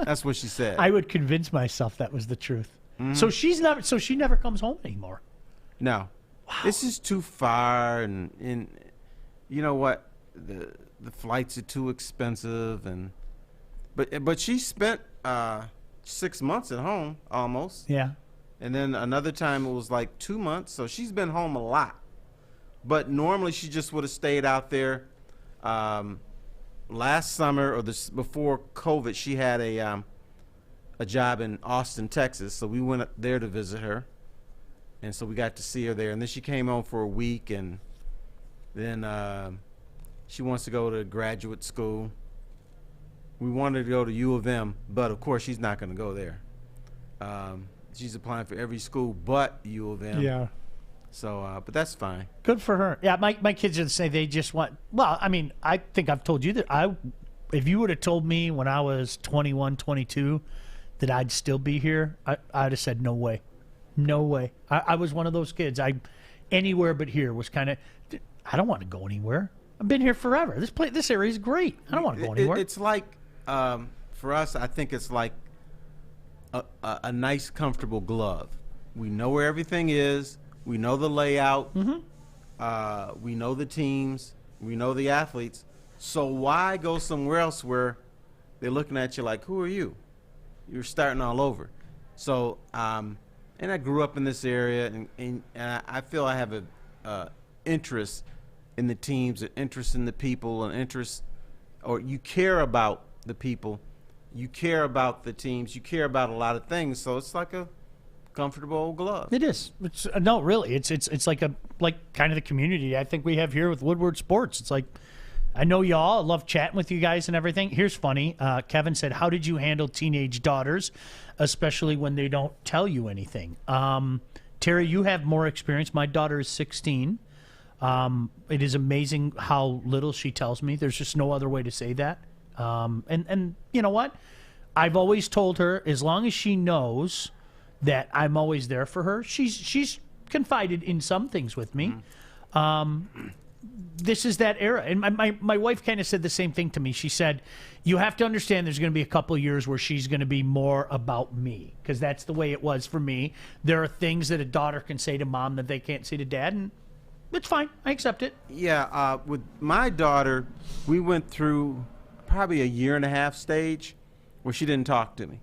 that's what she said. I would convince myself that was the truth. Mm-hmm. So she never comes home anymore. No. Wow. This is too far, and you know what? The flights are too expensive, but she spent 6 months at home almost. Yeah. And then another time it was like 2 months, so she's been home a lot. But normally she just would have stayed out there. Last summer or before COVID, she had a job in Austin, Texas, so we went up there to visit her, and so we got to see her there. And then she came home for a week, and then she wants to go to graduate school. We wanted to go to U of M, but of course she's not going to go there. She's applying for every school but U of M. Yeah. So, but that's fine. Good for her. Yeah, my kids would say they just want. Well, I mean, I think I've told you that if you would have told me when I was 21, 22 that I'd still be here, I'd have said no way, no way. I was one of those kids. Anywhere but here was kind of. I don't want to go anywhere. I've been here forever. This area is great. I don't want to go anywhere. It's like for us, I think it's like a nice, comfortable glove. We know where everything is. We know the layout. Mm-hmm. We know the teams. We know the athletes. So why go somewhere else where they're looking at you like, who are you? You're starting all over. So, and I grew up in this area, and I feel I have a interest in the teams, an interest in the people, an interest, or you care about the people, you care about the teams, you care about a lot of things. So it's like a comfortable old glove. It is. It's no, really. It's like kind of the community I think we have here with Woodward Sports. It's like I know y'all. I love chatting with you guys and everything. Here's funny. Kevin said, "How did you handle teenage daughters, especially when they don't tell you anything?" Terry, you have more experience. My daughter is 16. It is amazing how little she tells me. There's just no other way to say that. And you know what? I've always told her as long as she knows that I'm always there for her. She's confided in some things with me. This is that era. And my wife kind of said the same thing to me. She said, you have to understand there's going to be a couple of years where she's going to be more about me, because that's the way it was for me. There are things that a daughter can say to mom that they can't say to dad, and it's fine. I accept it. Yeah, with my daughter, we went through probably a 1.5 year stage where she didn't talk to me.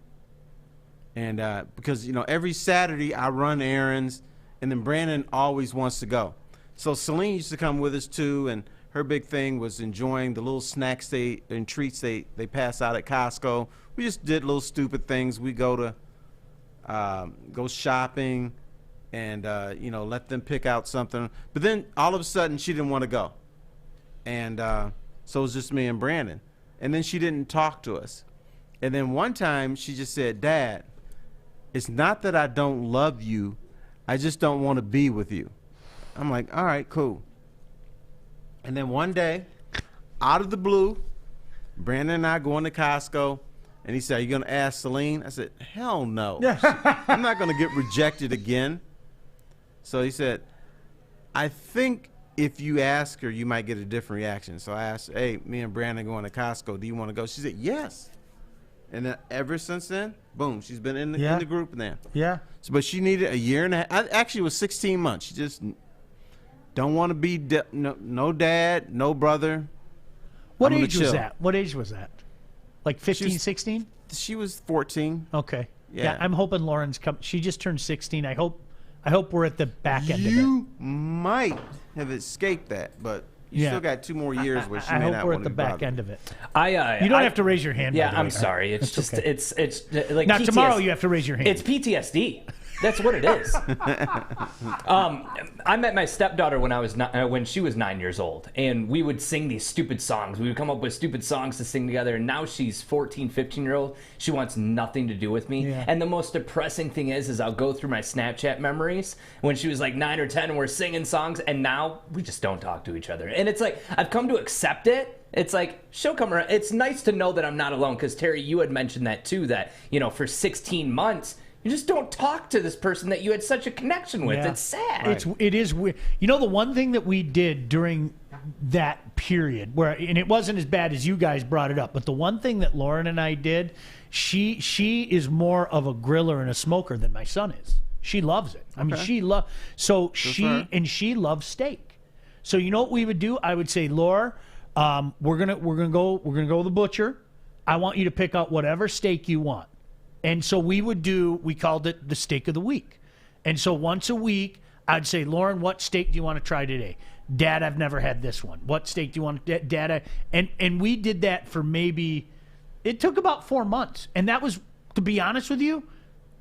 And because, every Saturday I run errands, and then Brandon always wants to go. So Celine used to come with us too, and her big thing was enjoying the little snacks and treats they pass out at Costco. We just did little stupid things. We go shopping and, let them pick out something. But then all of a sudden she didn't want to go. And so it was just me and Brandon. And then she didn't talk to us. And then one time she just said, "Dad, it's not that I don't love you. I just don't want to be with you." I'm like, all right, cool. And then one day, out of the blue, Brandon and I going to Costco, And he said, "Are you going to ask Celine?" I said, "Hell no. I'm not going to get rejected again." So he said, "I think if you ask her, you might get a different reaction." So I asked, "Hey, me and Brandon going to Costco. Do you want to go?" She said, "Yes." And then ever since then, boom, she's been in the group then. Yeah. So, but she needed a year and a half. Actually, it was 16 months. She just don't want to be no dad, no brother. What age was that? What age was that? Like 15, 16? She was 14. Okay. Yeah. I'm hoping Lauren's come. She just turned 16. I hope we're at the back end of it. You might have escaped that, but you still got 2 more years where she may not want to I hope we're at the be back bothered. end of it. You don't have to raise your hand. Yeah, by the way. I'm sorry. It's just okay. it's like now tomorrow you have to raise your hand. It's PTSD. That's what it is. I met my stepdaughter when she was 9 years old, and we would sing these stupid songs. We would come up with stupid songs to sing together, and now she's 14, 15-year-old. She wants nothing to do with me. Yeah. And the most depressing thing is I'll go through my Snapchat memories when she was like 9 or 10, and we're singing songs, and now we just don't talk to each other. And it's like, I've come to accept it. It's like, she'll come around. It's nice to know that I'm not alone, because Terry, you had mentioned that too, that, for 16 months, you just don't talk to this person that you had such a connection with. Yeah. It's sad. It is weird. The one thing that we did during that period, and it wasn't as bad as you guys brought it up, but the one thing that Lauren and I did, she is more of a griller and a smoker than my son is. She loves it. I mean, she loves steak. So you know what we would do? I would say, Laura, we're gonna go to the butcher. I want you to pick out whatever steak you want. And so we called it the steak of the week. And so once a week, I'd say, Lauren, what steak do you want to try today? Dad, I've never had this one. What steak do you want? Dad, and we did that for it took about 4 months. And that was, to be honest with you,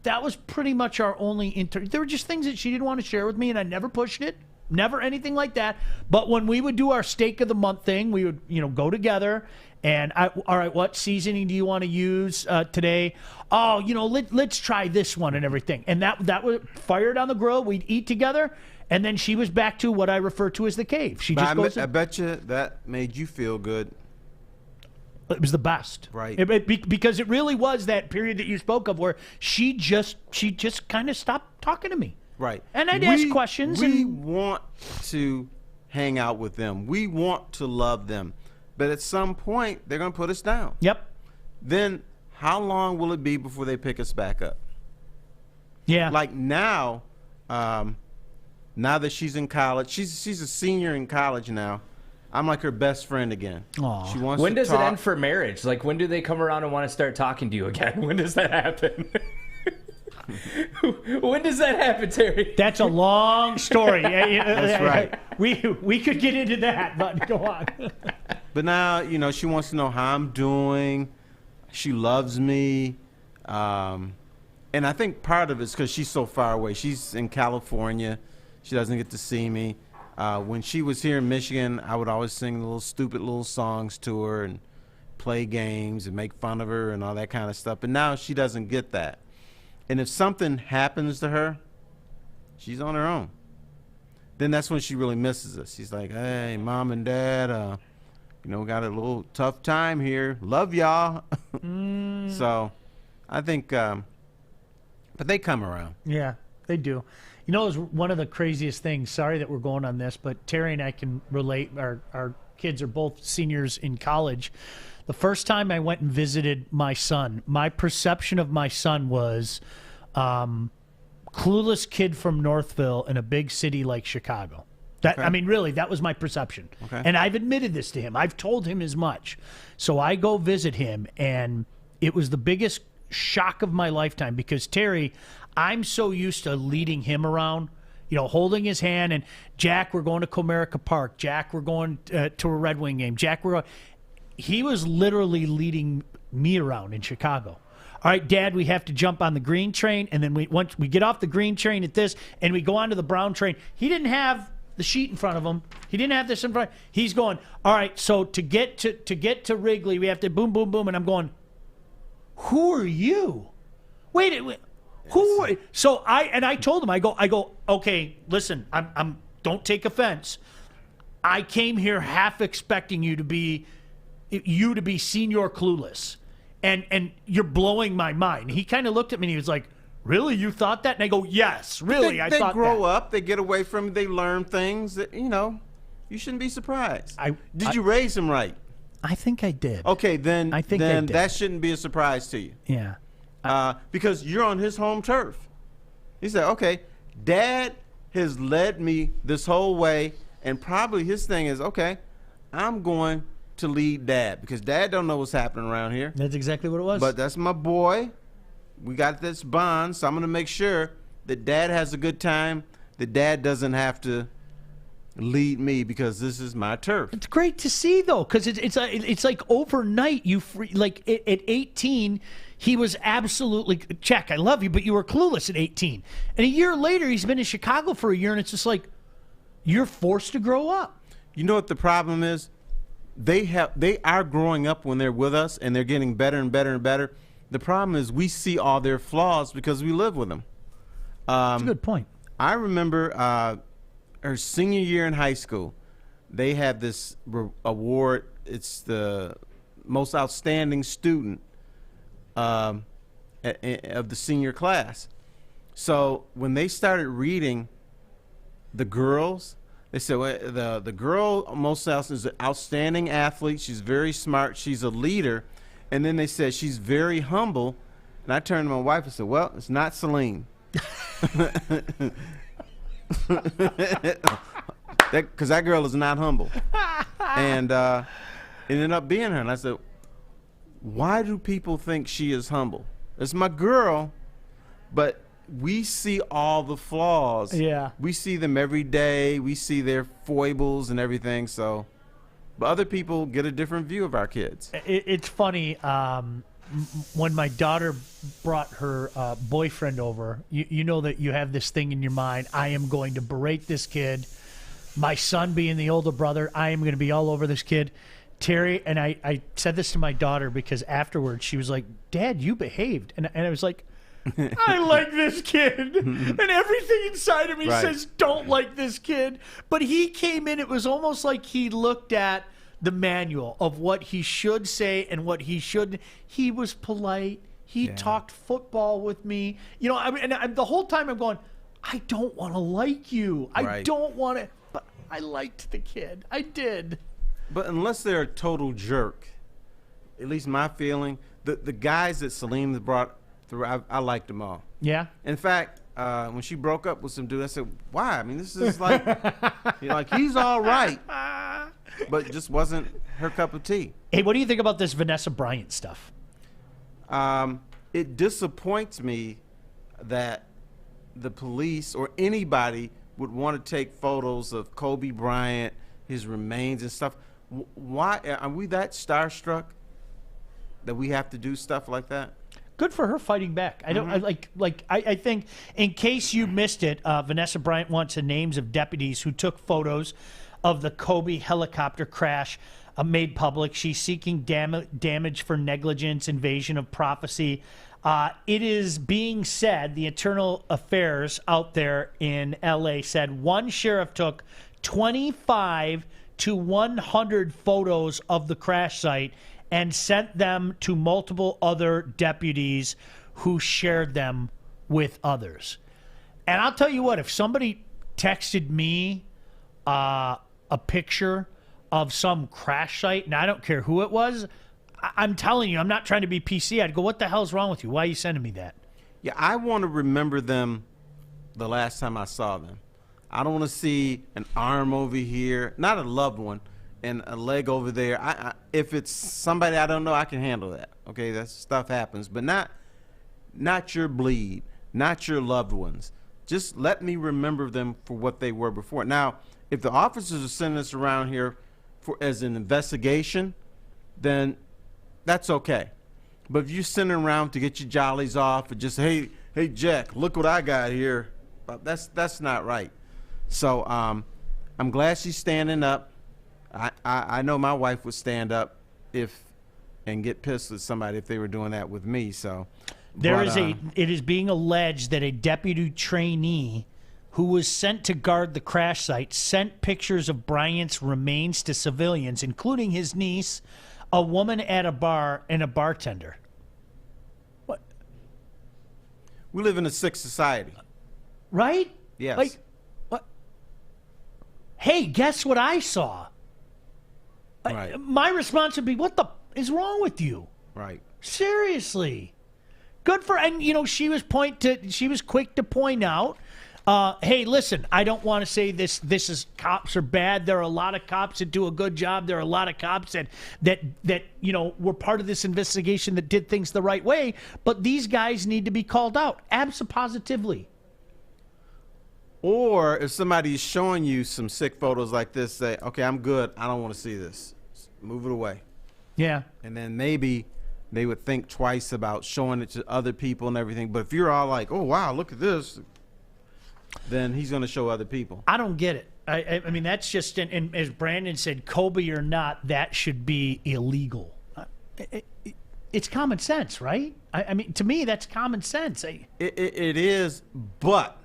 that was pretty much our only there were just things that she didn't want to share with me, and I never pushed it. Never anything like that. But when we would do our steak of the month thing, we would, go together. And all right, what seasoning do you want to use today? Oh, let's try this one and everything. And that would fire it on the grill. We'd eat together, and then she was back to what I refer to as the cave. I bet you that made you feel good. It was the best, right? Because it really was that period that you spoke of where she just kind of stopped talking to me. Right. And I'd ask questions. We want to hang out with them. We want to love them. But at some point, they're going to put us down. Yep. Then how long will it be before they pick us back up? Yeah. Like now that she's in college, she's a senior in college now. I'm like her best friend again. Aww. She wants when to does talk. it end for marriage? Like, when do they come around and want to start talking to you again? When does that happen? When does that happen, Terry? That's a long story. That's right. We could get into that, but go on. But now, she wants to know how I'm doing. She loves me. And I think part of it's because she's so far away. She's in California. She doesn't get to see me. When she was here in Michigan, I would always sing stupid little songs to her and play games and make fun of her and all that kind of stuff. But now she doesn't get that. And if something happens to her, she's on her own. Then that's when she really misses us. She's like, hey, Mom and Dad, we got a little tough time here. Love y'all. So I think, but they come around. Yeah, they do. It was one of the craziest things. Sorry that we're going on this, but Terry and I can relate. Our kids are both seniors in college. The first time I went and visited my son, my perception of my son was clueless kid from Northville in a big city like Chicago. I mean, really, that was my perception. Okay. And I've admitted this to him. I've told him as much. So I go visit him, and it was the biggest shock of my lifetime because, Terry, I'm so used to leading him around, holding his hand, and Jack, we're going to Comerica Park. Jack, we're going to a Red Wing game. Jack, we're going. He was literally leading me around in Chicago. All right, Dad, we have to jump on the green train, and then once we get off the green train at this, and we go on to the brown train. He didn't have the sheet in front of him. He didn't have this in front. He's going, all right, so to get to Wrigley, we have to boom, boom, boom, and I'm going, who are you? Wait. Who? So I told him, I go, okay, listen, I'm don't take offense. I came here half expecting you to be senior clueless. and you're blowing my mind. He kind of looked at me and he was like, really? You thought that? And I go, yes, really, I thought that. They grow up, they get away from it, they learn things that, you shouldn't be surprised. Did you raise him right? I think I did. Okay, then I think I did. That shouldn't be a surprise to you. Yeah. Because you're on his home turf. He said, okay, Dad has led me this whole way, and probably his thing is, okay, I'm going to lead Dad because Dad don't know what's happening around here. That's exactly what it was. But that's my boy. We got this bond, so I'm going to make sure that Dad has a good time, that Dad doesn't have to lead me because this is my turf. It's great to see, though, because it's like overnight, at 18, he was absolutely, check, I love you, but you were clueless at 18. And a year later, he's been in Chicago for a year, and it's just like, you're forced to grow up. You know what the problem is? They are growing up when they're with us, and they're getting better and better and better. The problem is we see all their flaws because we live with them. That's a good point. I remember her senior year in high school, they had this award. It's the most outstanding student of the senior class. So when they started reading the girls, they said, well, the girl most is an outstanding athlete. She's very smart. She's a leader. And then they said she's very humble. And I turned to my wife and said, well, it's not Celine. Because that girl is not humble. And it ended up being her. And I said, why do people think she is humble? It's my girl, but we see all the flaws. Yeah. We see them every day. We see their foibles and everything. So, but other people get a different view of our kids. It's funny. When my daughter brought her boyfriend over, you know that you have this thing in your mind. I am going to berate this kid. My son being the older brother, I am going to be all over this kid. Terry, and I said this to my daughter because afterwards she was like, Dad, you behaved. And I was like, I like this kid. And everything inside of me says don't like this kid. But he came in, it was almost like he looked at the manual of what he should say and what he shouldn't. He was polite. He talked football with me. You know, and the whole time I'm going, I don't want to like you. I don't want to. But I liked the kid. I did. But unless they're a total jerk, at least my feeling, the guys that Celine brought through, I liked them all. Yeah. In fact, when she broke up with some dude, I said, why? I mean, this is like, he's all right. But it just wasn't her cup of tea. Hey, what do you think about this Vanessa Bryant stuff? It disappoints me that the police or anybody would want to take photos of Kobe Bryant, his remains and stuff. Why are we that starstruck that we have to do stuff like that? Good for her fighting back. I don't I think in case you missed it, Vanessa Bryant wants the names of deputies who took photos of the Kobe helicopter crash made public. She's seeking damage for negligence, invasion of privacy. It is being said, the internal affairs out there in LA said one sheriff took 25 to 100 photos of the crash site and sent them to multiple other deputies who shared them with others. And I'll tell you what, if somebody texted me a picture of some crash site, and I don't care who it was, I'm telling you, I'm not trying to be PC. I'd go, what the hell's wrong with you? Why are you sending me that? Yeah, I want to remember them the last time I saw them. I don't want to see an arm over here, not a loved one, and a leg over there. If it's somebody I don't know, I can handle that. Okay, that stuff happens, but not your bleed, not your loved ones. Just let me remember them for what they were before. Now, if the officers are sending us around here as an investigation, then that's okay. But if you're sending around to get your jollies off, or just hey Jack, look what I got here, that's not right. So I'm glad she's standing up. I know my wife would stand up and get pissed with somebody if they were doing that with me. So it is being alleged that a deputy trainee who was sent to guard the crash site sent pictures of Bryant's remains to civilians, including his niece, a woman at a bar, and a bartender. We live in a sick society. Right? Yes. Like, what? Hey, guess what I saw? Right. My response would be, what the is wrong with you? Right. Seriously. Good for, and she was quick to point out, hey, listen, I don't want to say this is cops are bad. There are a lot of cops that do a good job. There are a lot of cops that were part of this investigation that did things the right way, but these guys need to be called out. Absolutely. Or if somebody is showing you some sick photos like this, say, okay, I'm good. I don't want to see this. Move it away. Yeah. And then maybe they would think twice about showing it to other people and everything. But if you're all like, oh, wow, look at this, then he's going to show other people. I don't get it. I mean, that's just, and as Brandon said, Kobe or not, that should be illegal. It's common sense, right? I mean, to me, that's common sense. It is, but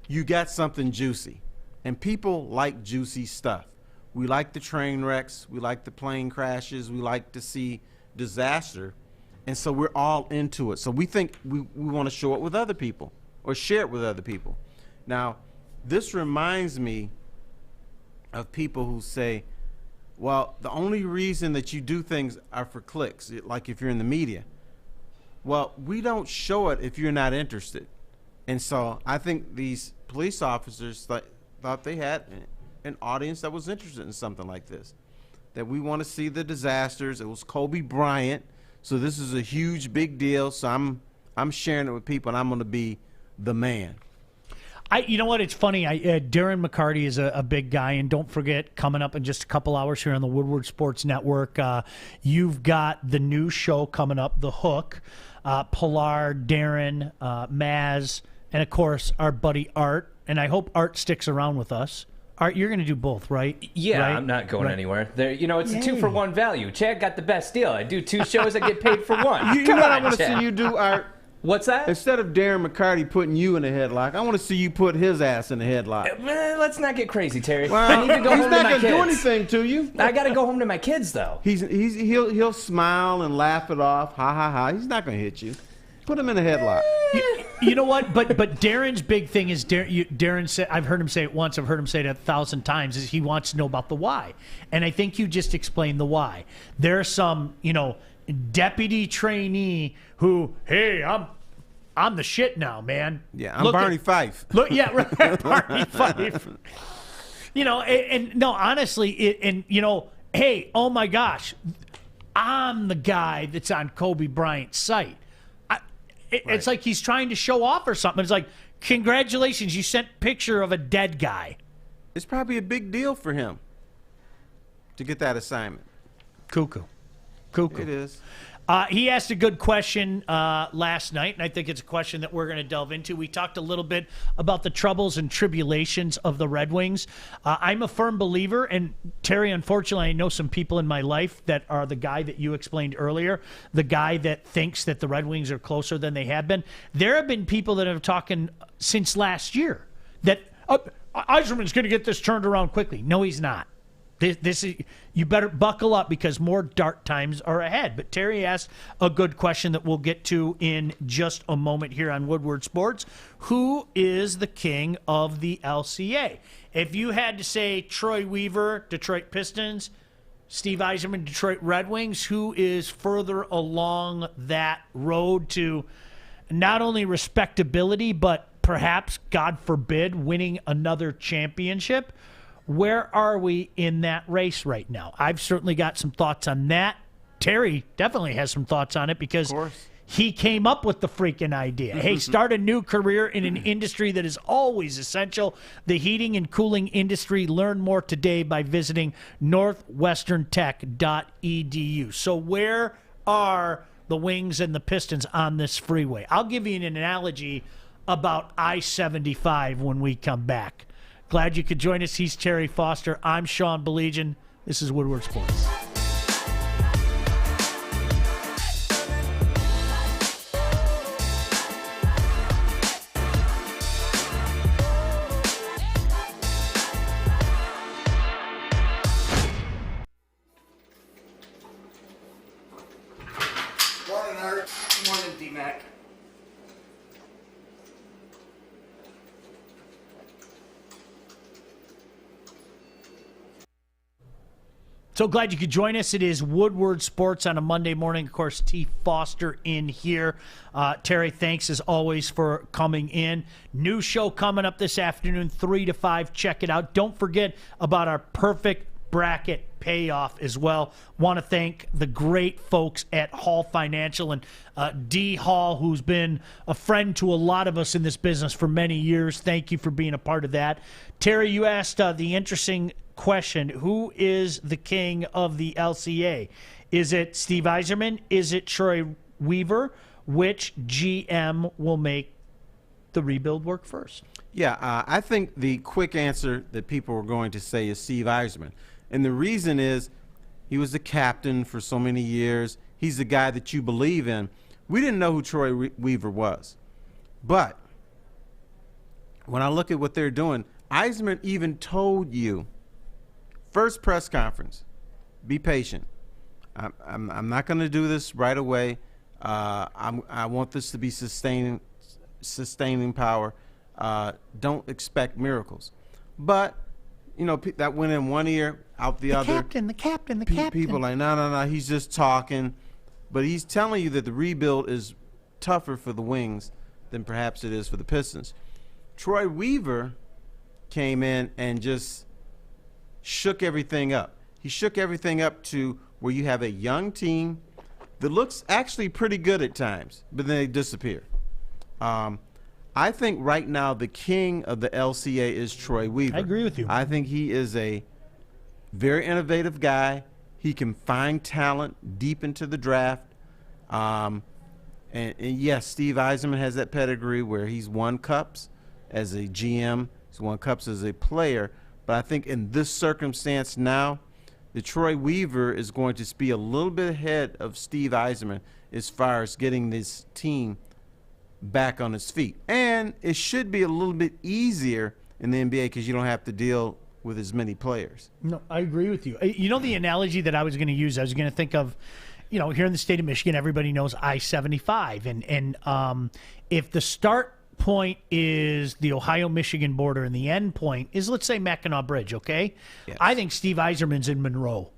you got something juicy. And people like juicy stuff. We like the train wrecks. We like the plane crashes. We like to see disaster. And so we're all into it. So we think we want to show it with other people or share it with other people. Now, this reminds me of people who say, well, the only reason that you do things are for clicks, like if you're in the media. Well, we don't show it if you're not interested. And so I think these police officers thought they had an audience that was interested in something like this, that we want to see the disasters. It was Kobe Bryant, so this is a huge, big deal. So I'm sharing it with people, and I'm going to be the man. You know what? It's funny. Darren McCarty is a big guy, and don't forget, coming up in just a couple hours here on the Woodward Sports Network, you've got the new show coming up, The Hook. Pilar, Darren, Maz, and of course our buddy Art. And I hope Art sticks around with us. Art, you're going to do both, right? Yeah, right? I'm not going anywhere. There, it's Yay. a 2-for-1 value. Chad got the best deal. I do 2 shows, I get paid for 1. You know what I want to see you do, Art? What's that? Instead of Darren McCarty putting you in a headlock, I want to see you put his ass in a headlock. Let's not get crazy, Terry. Well, I need to go home to my kids. He's not going to do anything to you. I got to go home to my kids, though. He'll smile and laugh it off. Ha, ha, ha. He's not going to hit you. Put him in a headlock. You know what? But Darren's big thing is Darren said. I've heard him say it once. I've heard him say it 1,000 times. Is he wants to know about the why? And I think you just explained the why. There's some deputy trainee who, hey, I'm the shit now, man. Yeah, I'm Barney Fife. Look, yeah, right, Barney Fife. And no, honestly, hey, oh my gosh, I'm the guy that's on Kobe Bryant's site. It's like he's trying to show off or something. It's like, congratulations, you sent a picture of a dead guy. It's probably a big deal for him to get that assignment. Cuckoo. It is. He asked a good question last night, and I think it's a question that we're going to delve into. We talked a little bit about the troubles and tribulations of the Red Wings. I'm a firm believer, and Terry, unfortunately, I know some people in my life that are the guy that you explained earlier, the guy that thinks that the Red Wings are closer than they have been. There have been people that have talking since last year that Yzerman's going to get this turned around quickly. No, he's not. This is, you better buckle up because more dark times are ahead. But Terry asked a good question that we'll get to in just a moment here on Woodward Sports. Who is the king of the LCA? If you had to say Troy Weaver, Detroit Pistons, Steve Yzerman, Detroit Red Wings, who is further along that road to not only respectability, but perhaps, God forbid, winning another championship? Where are we in that race right now? I've certainly got some thoughts on that. Terry definitely has some thoughts on it because he came up with the freaking idea. Hey, start a new career in an industry that is always essential, the heating and cooling industry. Learn more today by visiting northwesterntech.edu. So where are the Wings and the Pistons on this freeway? I'll give you an analogy about I-75 when we come back. Glad you could join us. He's Terry Foster. I'm Sean Baligian. This is Woodward Sports. Morning, Art. Morning, D-Mac. So glad you could join us. It is Woodward Sports on a Monday morning. Of course, T. Foster in here. Terry, thanks as always for coming in. New show coming up this afternoon, 3 to 5. Check it out. Don't forget about our perfect bracket payoff as well. Want to thank the great folks at Hall Financial and D. Hall, who's been a friend to a lot of us in this business for many years. Thank you for being a part of that. Terry, you asked the interesting question: who is the king of the LCA? Is it Steve Yzerman? Is it Troy Weaver? Which GM will make the rebuild work first? Yeah, I think the quick answer that people are going to say is Steve Yzerman. And the reason is he was the captain for so many years. He's the guy that you believe in. We didn't know who Troy Weaver was. But when I look at what they're doing, Yzerman even told you, first press conference, be patient. I'm not going to do this right away. I want this to be sustaining power. Don't expect miracles. But, you know, that went in one ear, out the other. The captain. People are like, no, he's just talking. But he's telling you that the rebuild is tougher for the Wings than perhaps it is for the Pistons. Troy Weaver came in and just shook everything up. He shook everything up to where you have a young team that looks actually pretty good at times, but then they disappear. I think right now the king of the LCA is Troy Weaver. I agree with you. I think he is a very innovative guy. He can find talent deep into the draft. And yes, Steve Yzerman has that pedigree where he's won cups as a GM. He's won cups as a player. But I think in this circumstance now, the Troy Weaver is going to be a little bit ahead of Steve Yzerman as far as getting this team back on its feet. And it should be a little bit easier in the NBA because you don't have to deal with as many players. No, I agree with you. You know, the analogy that I was going to use, I was going to think of, you know, here in the state of Michigan, everybody knows I-75. And if the start point is the Ohio-Michigan border and the end point is, let's say, Mackinac Bridge, okay? Yes. I think Steve Yzerman's in Monroe.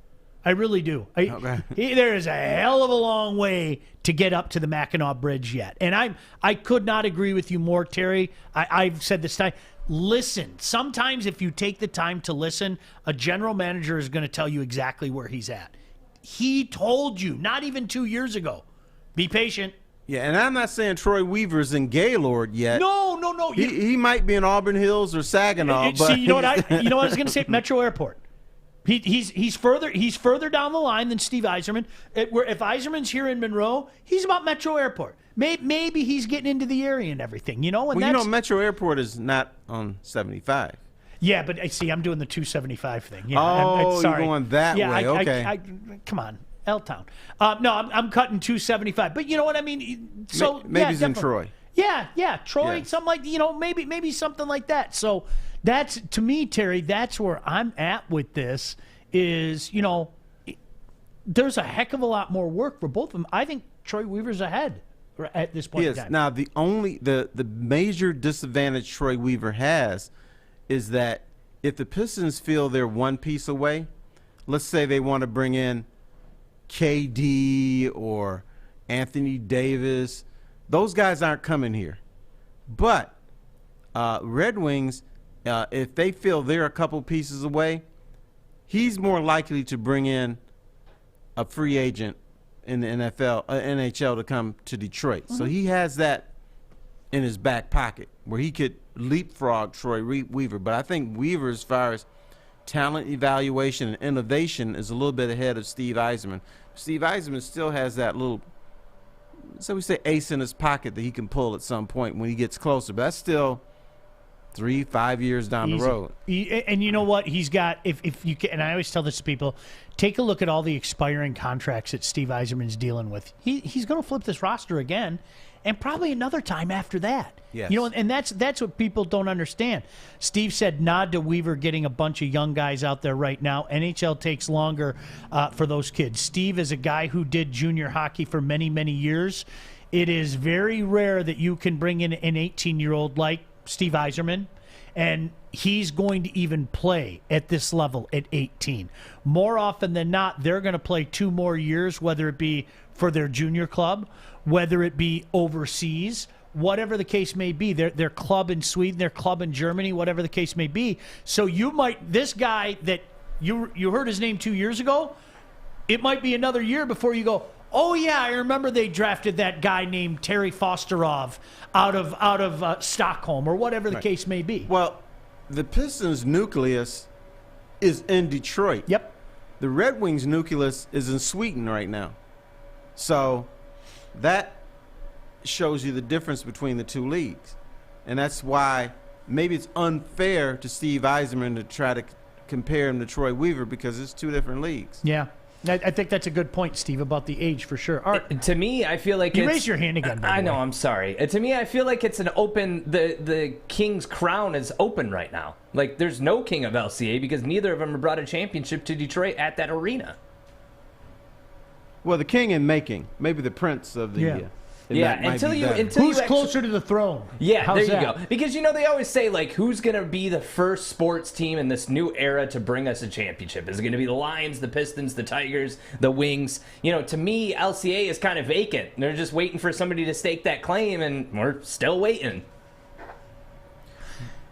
I really do. There is a hell of a long way to get up to the Mackinac Bridge yet. And I could not agree with you more, Terry. I've said this time. Listen. Sometimes if you take the time to listen, a general manager is going to tell you exactly where he's at. He told you, not even 2 years ago. Be patient. Yeah, and I'm not saying Troy Weaver's in Gaylord yet. No. He might be in Auburn Hills or Saginaw. See, you know what I was going to say? Metro Airport. He's further down the line than Steve Yzerman. If Yzerman's here in Monroe, he's about Metro Airport. Maybe he's getting into the area and everything, you know. And well, you know, Metro Airport is not on 75. Yeah, but see, I'm doing the 275 thing. Yeah, oh, sorry. You're going that way. Okay. Come on, L-Town. No, I'm cutting 275. But you know what I mean. So maybe he's in Troy. Yeah, Troy, something like, you know, maybe something like that. So that's, to me, Terry, that's where I'm at with this is, you know, there's a heck of a lot more work for both of them. I think Troy Weaver's ahead at this point in time. Now, the major disadvantage Troy Weaver has is that if the Pistons feel they're one piece away, let's say they want to bring in KD or Anthony Davis, those guys aren't coming here. But Red Wings, if they feel they're a couple pieces away, he's more likely to bring in a free agent in the NHL to come to Detroit. Mm-hmm. So he has that in his back pocket where he could leapfrog Troy Weaver. But I think Weaver, as far as talent evaluation and innovation, is a little bit ahead of Steve Yzerman. Steve Yzerman still has that little, so we say, ace in his pocket that he can pull at some point when he gets closer. But that's still 3-5 years down the road. And you know what? He's got, if you can, and I always tell this to people, take a look at all the expiring contracts that Steve Yzerman's dealing with. He's going to flip this roster again, and probably another time after that. Yes. You know, and that's what people don't understand. Steve said nod to Weaver getting a bunch of young guys out there right now. NHL takes longer for those kids. Steve is a guy who did junior hockey for many, many years. It is very rare that you can bring in an 18-year-old like Steve Yzerman, and he's going to even play at this level at 18. More often than not, they're going to play 2 more years, whether it be for their junior club, whether it be overseas, whatever the case may be, their club in Sweden, their club in Germany, whatever the case may be. So you might, this guy that you heard his name 2 years ago, it might be another year before you go, oh yeah, I remember they drafted that guy named Terry Foster out of Stockholm, or whatever the case may be. Well, the Pistons' nucleus is in Detroit. Yep. The Red Wings' nucleus is in Sweden right now. So that shows you the difference between the 2 leagues. And that's why maybe it's unfair to Steve Yzerman to try to compare him to Troy Weaver, because it's 2 different leagues. Yeah. I think that's a good point, Steve, about the age, for sure. All right. To me, I feel like you raised your hand again. I know. I'm sorry. To me, I feel like it's an open. The King's crown is open right now. Like, there's no King of LCA because neither of them have brought a championship to Detroit at that arena. Well, the king in making, maybe the prince of the. Until you who's closer to the throne? Yeah, How's there you that? go. Because they always say, like, who's going to be the first sports team in this new era to bring us a championship? Is it going to be the Lions, the Pistons, the Tigers, the Wings? To me, LCA is kind of vacant. They're just waiting for somebody to stake that claim, and we're still waiting.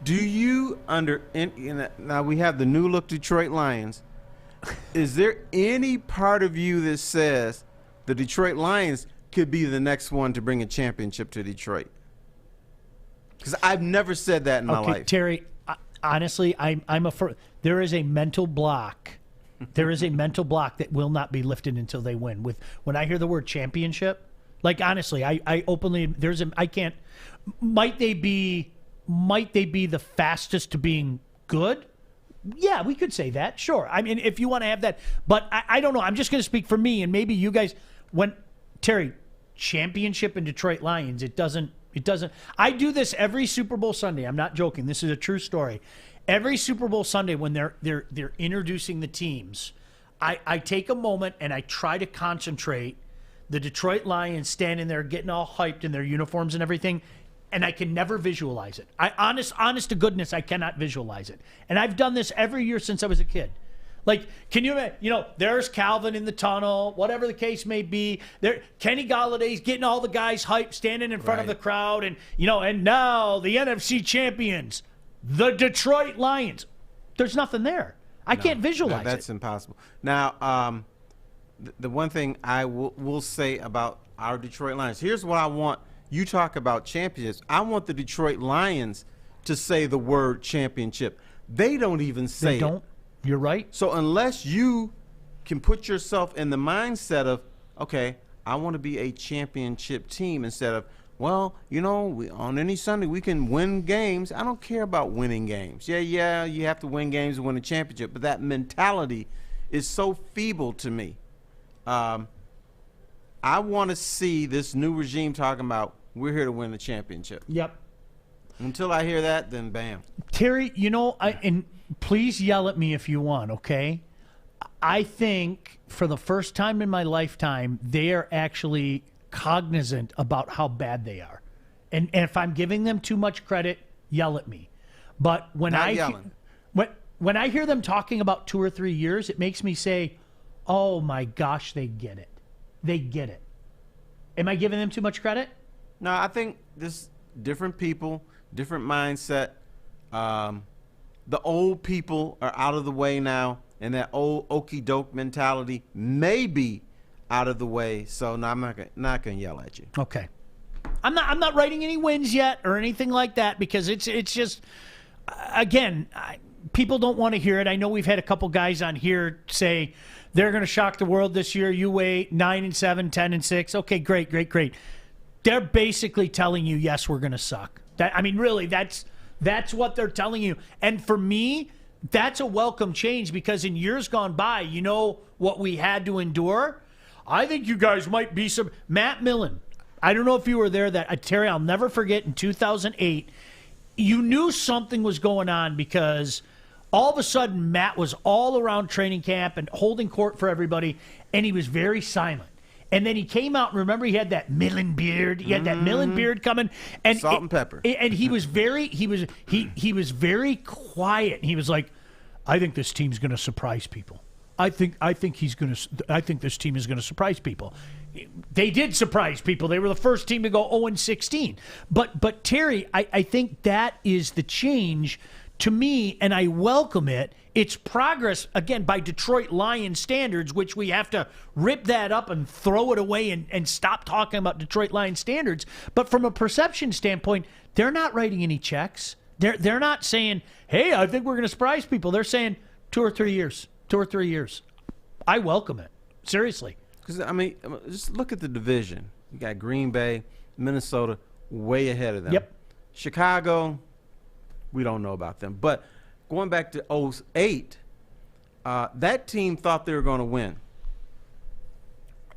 Do you now we have the new look Detroit Lions. Is there any part of you that says the Detroit Lions could be the next one to bring a championship to Detroit? Because I've never said that in my life. Terry, honestly, there is a mental block. There is a mental block that will not be lifted until they win. When I hear the word championship, like, honestly, I openly, might they be the fastest to being good? Yeah, we could say that. Sure. I mean, if you want to have that, but I don't know. I'm just going to speak for me, and maybe you guys, Terry, championship in Detroit Lions, it doesn't. I do this every Super Bowl Sunday. I'm not joking. This is a true story. Every Super Bowl Sunday when they're introducing the teams, I take a moment and I try to concentrate. The Detroit Lions standing there getting all hyped in their uniforms and everything, and I can never visualize it. Honest to goodness, I cannot visualize it. And I've done this every year since I was a kid. Like, can you imagine, there's Calvin in the tunnel, whatever the case may be. Kenny Galladay's getting all the guys hyped, standing in front of the crowd, and now the NFC champions, the Detroit Lions. There's nothing there. I can't visualize that's it. Impossible. Now, the one thing I will say about our Detroit Lions, here's what I want. You talk about championships. I want the Detroit Lions to say the word championship. They don't even say it. You're right. So unless you can put yourself in the mindset of, okay, I want to be a championship team, instead of, well, on any Sunday we can win games. I don't care about winning games. Yeah, you have to win games to win a championship, but that mentality is so feeble to me. I want to see this new regime talking about, we're here to win the championship. Yep. Until I hear that, then bam. Terry, and please yell at me if you want, okay? I think for the first time in my lifetime, they are actually cognizant about how bad they are. And if I'm giving them too much credit, yell at me. But when when I hear them talking about 2 or 3 years, it makes me say, oh my gosh, they get it. They get it. Am I giving them too much credit? No, I think this different people, different mindset. The old people are out of the way now, and that old okey doke mentality may be out of the way. So no, I'm not gonna yell at you. Okay. I'm not writing any wins yet or anything like that, because it's just, again, people don't want to hear it. I know we've had a couple guys on here say they're going to shock the world this year. You wait, 9-7, 10-6. Okay, great. They're basically telling you, yes, we're going to suck. Really, that's what they're telling you. And for me, that's a welcome change, because in years gone by, what we had to endure? I think you guys might be some. Matt Millen, I don't know if you were there, Terry, I'll never forget, in 2008, you knew something was going on, because all of a sudden Matt was all around training camp and holding court for everybody, and he was very silent. And then he came out, and remember, he had that Millen beard. He had that Millen beard coming, and Salt and pepper. And he was very very quiet. He was like, "I think this team's going to surprise people. I think this team is going to surprise people." They did surprise people. They were the first team to go 0-16. But Terry, I think that is the change to me, and I welcome it. It's progress, again, by Detroit Lions standards, which we have to rip that up and throw it away and stop talking about Detroit Lions standards. But from a perception standpoint, they're not writing any checks. They're not saying, hey, I think we're going to surprise people. They're saying 2 or 3 years. 2 or 3 years. I welcome it. Seriously. Because, I mean, just look at the division. You got Green Bay, Minnesota, way ahead of them. Yep. Chicago, we don't know about them. But going back to 2008, that team thought they were going to win.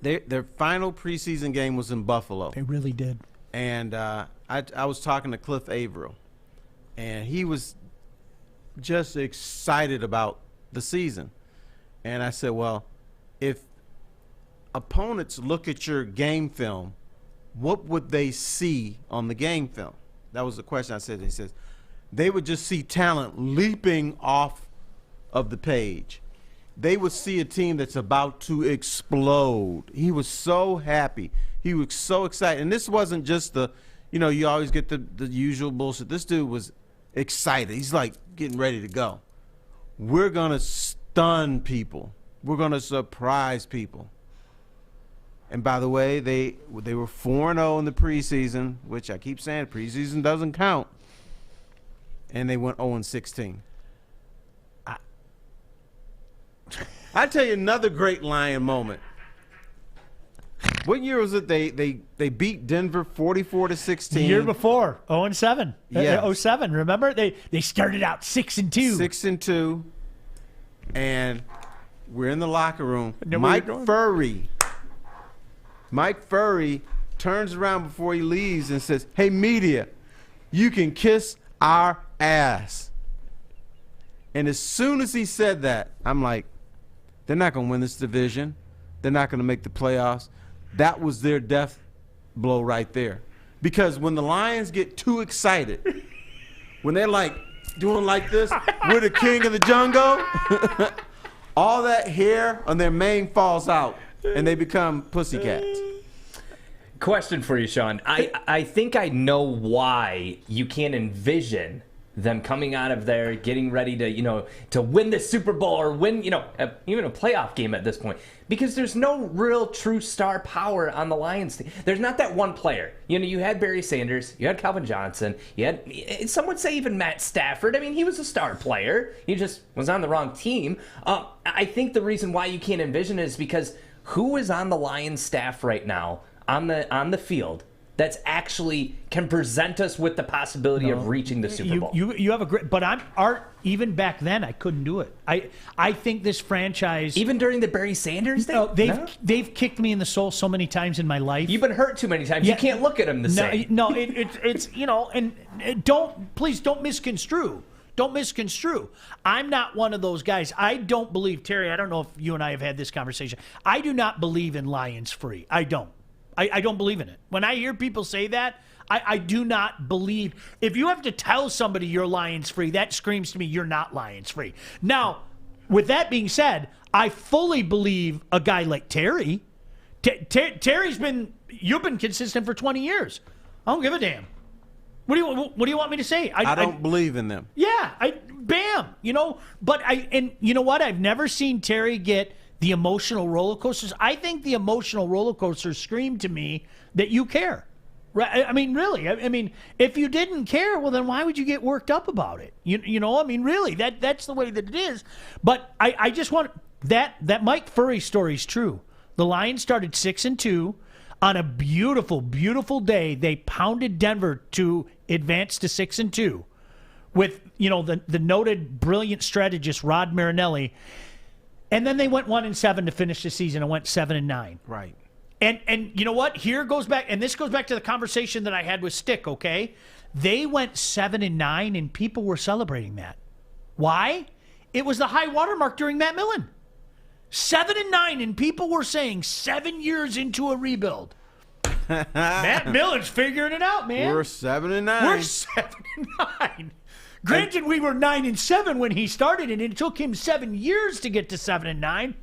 Their final preseason game was in Buffalo. They really did. And I was talking to Cliff Averill, and he was just excited about the season. And I said, well, if opponents look at your game film, what would they see on the game film? That was the question I said. He says, they would just see talent leaping off of the page. They would see a team that's about to explode. He was so happy. He was so excited. And this wasn't just the, you always get the usual bullshit. This dude was excited. He's like getting ready to go. We're going to stun people. We're going to surprise people. And by the way, they were 4-0 in the preseason, which I keep saying preseason doesn't count. And they went 0-16. I tell you another great Lion moment. What year was it? They beat Denver 44-16. The year before, 0-7. Yeah, 07. Remember, they started out 6-2. 6-2, and we're in the locker room. Mike Furry turns around before he leaves and says, "Hey, media, you can kiss our ass." And as soon as he said that, I'm like, they're not going to win this division. They're not going to make the playoffs. That was their death blow right there. Because when the Lions get too excited, when they're like doing like this, we're the king of the jungle, all that hair on their mane falls out and they become pussycats. Question for you, Sean. I think I know why you can't envision them coming out of there, getting ready to win the Super Bowl or win, even a playoff game at this point. Because there's no real true star power on the Lions team. There's not that one player. You had Barry Sanders, you had Calvin Johnson, you had, some would say even Matt Stafford. I mean, he was a star player. He just was on the wrong team. I think the reason why you can't envision it is because who is on the Lions staff right now on the field that's actually can present us with the possibility of reaching the Super Bowl. You have a great, but even back then I couldn't do it. I think this franchise, even during the Barry Sanders days, they've kicked me in the soul so many times in my life. You've been hurt too many times. Yeah. You can't look at them the same. No, it's and please don't misconstrue. Don't misconstrue. I'm not one of those guys. I don't believe, Terry, I don't know if you and I have had this conversation. I do not believe in Lions free. I don't. I don't believe in it. When I hear people say that, I do not believe. If you have to tell somebody you're Lions free, that screams to me you're not Lions free. Now, with that being said, I fully believe a guy like Terry. Terry's you've been consistent for 20 years. I don't give a damn. What do you want me to say? I don't believe in them. Yeah, bam. But and you know what? I've never seen Terry get the emotional roller coasters. I think the emotional roller coasters scream to me that you care. Right? I mean, really. I mean, if you didn't care, well, then why would you get worked up about it? I mean, really, that's the way that it is. But I just want that Mike Furry story is true. The Lions started 6-2 on a beautiful, beautiful day. They pounded Denver to advance to 6-2 with the noted brilliant strategist Rod Marinelli. And then they went 1-7 to finish the season and went 7-9. Right. And you know what? Here goes back, and this goes back to the conversation that I had with Stick, okay? They went 7-9, and people were celebrating that. Why? It was the high watermark during Matt Millen. 7-9, and people were saying 7 years into a rebuild. Matt Miller's figuring it out, man. We're 7-9. We're 7-9. Granted, we were 9-7 when he started, and it took him 7 years to get to 7-9.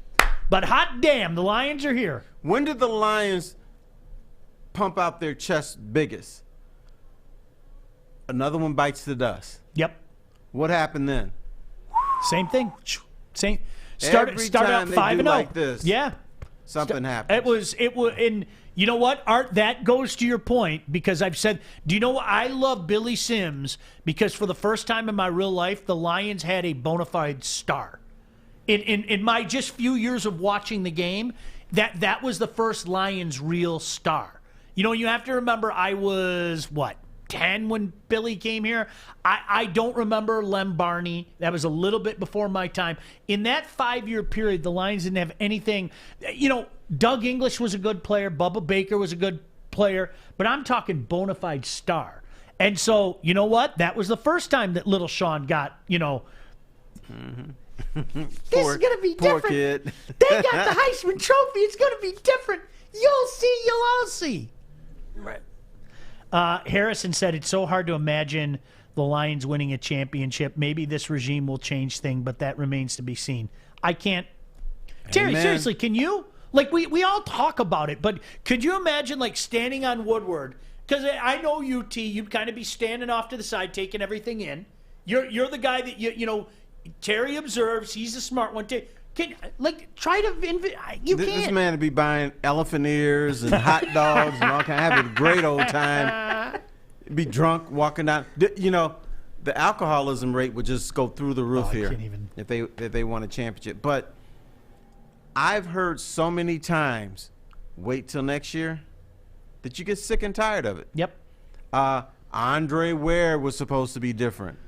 But hot damn, the Lions are here. When did the Lions pump out their chest biggest? Another one bites the dust. Yep. What happened then? Same thing. Same. Start out 5-0. Like this, yeah. Something happened. It was, and you know what, Art? That goes to your point because I've said, do you know what? I love Billy Sims because for the first time in my real life, the Lions had a bona fide star. In my just few years of watching the game, that was the first Lions real star. You know, you have to remember I was, 10 when Billy came here? I don't remember Lem Barney. That was a little bit before my time. In that 5-year period, the Lions didn't have anything. You know, Doug English was a good player. Bubba Baker was a good player. But I'm talking bona fide star. And so, you know what? That was the first time that little Sean got, you know, this is going to be different. Poor kid. They got the Heisman Trophy. It's going to be different. You'll see. You'll all see. Right. Harrison said it's so hard to imagine the Lions winning a championship. Maybe this regime will change things, but that remains to be seen. I can't. Terry, seriously, can you? Like, we all talk about it, but could you imagine, like, standing on Woodward? Because I know UT, you'd kind of be standing off to the side, taking everything in. You're the guy that, you know, Terry observes. He's the smart one. Try to you can't. This man would be buying elephant ears and hot dogs and all kind. Having a great old time. Be drunk walking down. You know, the alcoholism rate would just go through the roof here if they won a championship. But I've heard so many times, wait till next year, that you get sick and tired of it. Yep. Andre Ware was supposed to be different.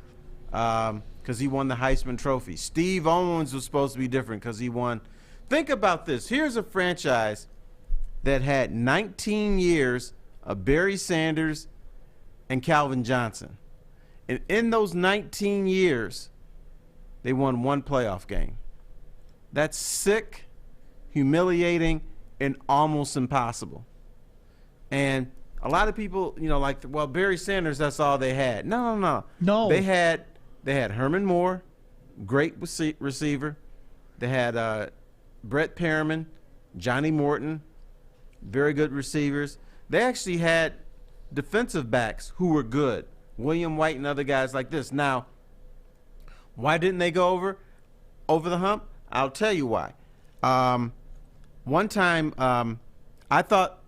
Because he won the Heisman Trophy. Steve Owens was supposed to be different because he won. Think about this. Here's a franchise that had 19 years of Barry Sanders and Calvin Johnson. And in those 19 years, they won one playoff game. That's sick, humiliating, and almost impossible. And a lot of people, you know, like, well, Barry Sanders, that's all they had. No. They had Herman Moore, great receiver. They had Brett Perriman, Johnny Morton, very good receivers. They actually had defensive backs who were good, William White and other guys like this. Now, why didn't they go over the hump? I'll tell you why. One time, I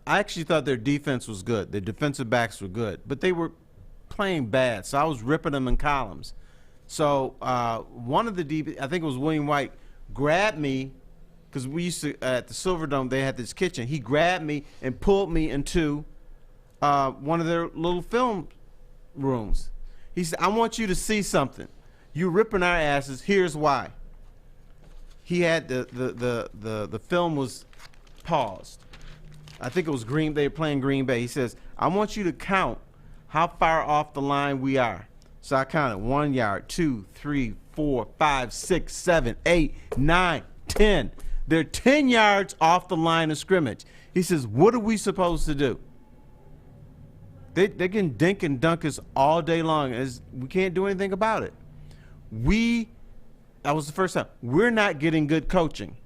actually thought their defense was good. Their defensive backs were good, but they were playing bad, so I was ripping them in columns. So one of the I think it was William White, grabbed me, because we used to, at the Silverdome, they had this kitchen. He grabbed me and pulled me into one of their little film rooms. He said, I want you to see something. You're ripping our asses. Here's why. He had the film was paused. I think it was they were playing Green Bay. He says, I want you to count how far off the line we are. So I counted 1 yard, 2, 3, 4, 5, 6, 7, 8, 9, 10. They're 10 yards off the line of scrimmage. He says, what are we supposed to do? They can dink and dunk us all day long. We can't do anything about it. That was the first time. We're not getting good coaching.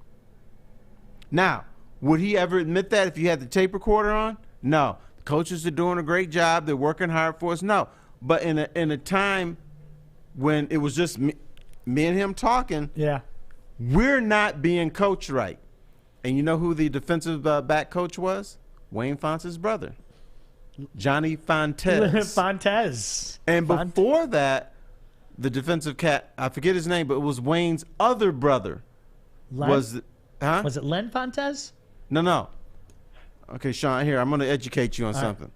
Now, would he ever admit that if you had the tape recorder on? No. The coaches are doing a great job. They're working hard for us. No. But in a time when it was just me and him talking, yeah, we're not being coached right. And you know who the defensive back coach was? Wayne Fontes' brother, Johnny Fontes. And before that, the defensive cat, I forget his name, but it was Wayne's other brother. Was it Len Fontes? No. Okay, Sean, here, I'm going to educate you on something.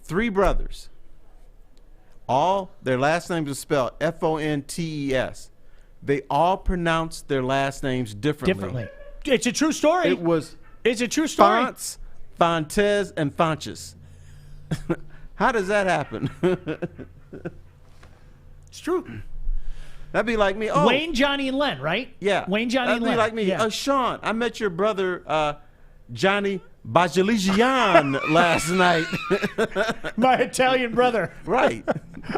3 brothers. All their last names are spelled Fontes. They all pronounce their last names differently. It's a true story. It's a true story. Fontes, and Fonches. How does that happen? It's true. That'd be like me. Oh, Wayne, Johnny, and Len, right? yeah. Wayne, Johnny, and Len. That'd be like me. Yeah. Sean, I met your brother, Johnny Baligian last night. My Italian brother. Right.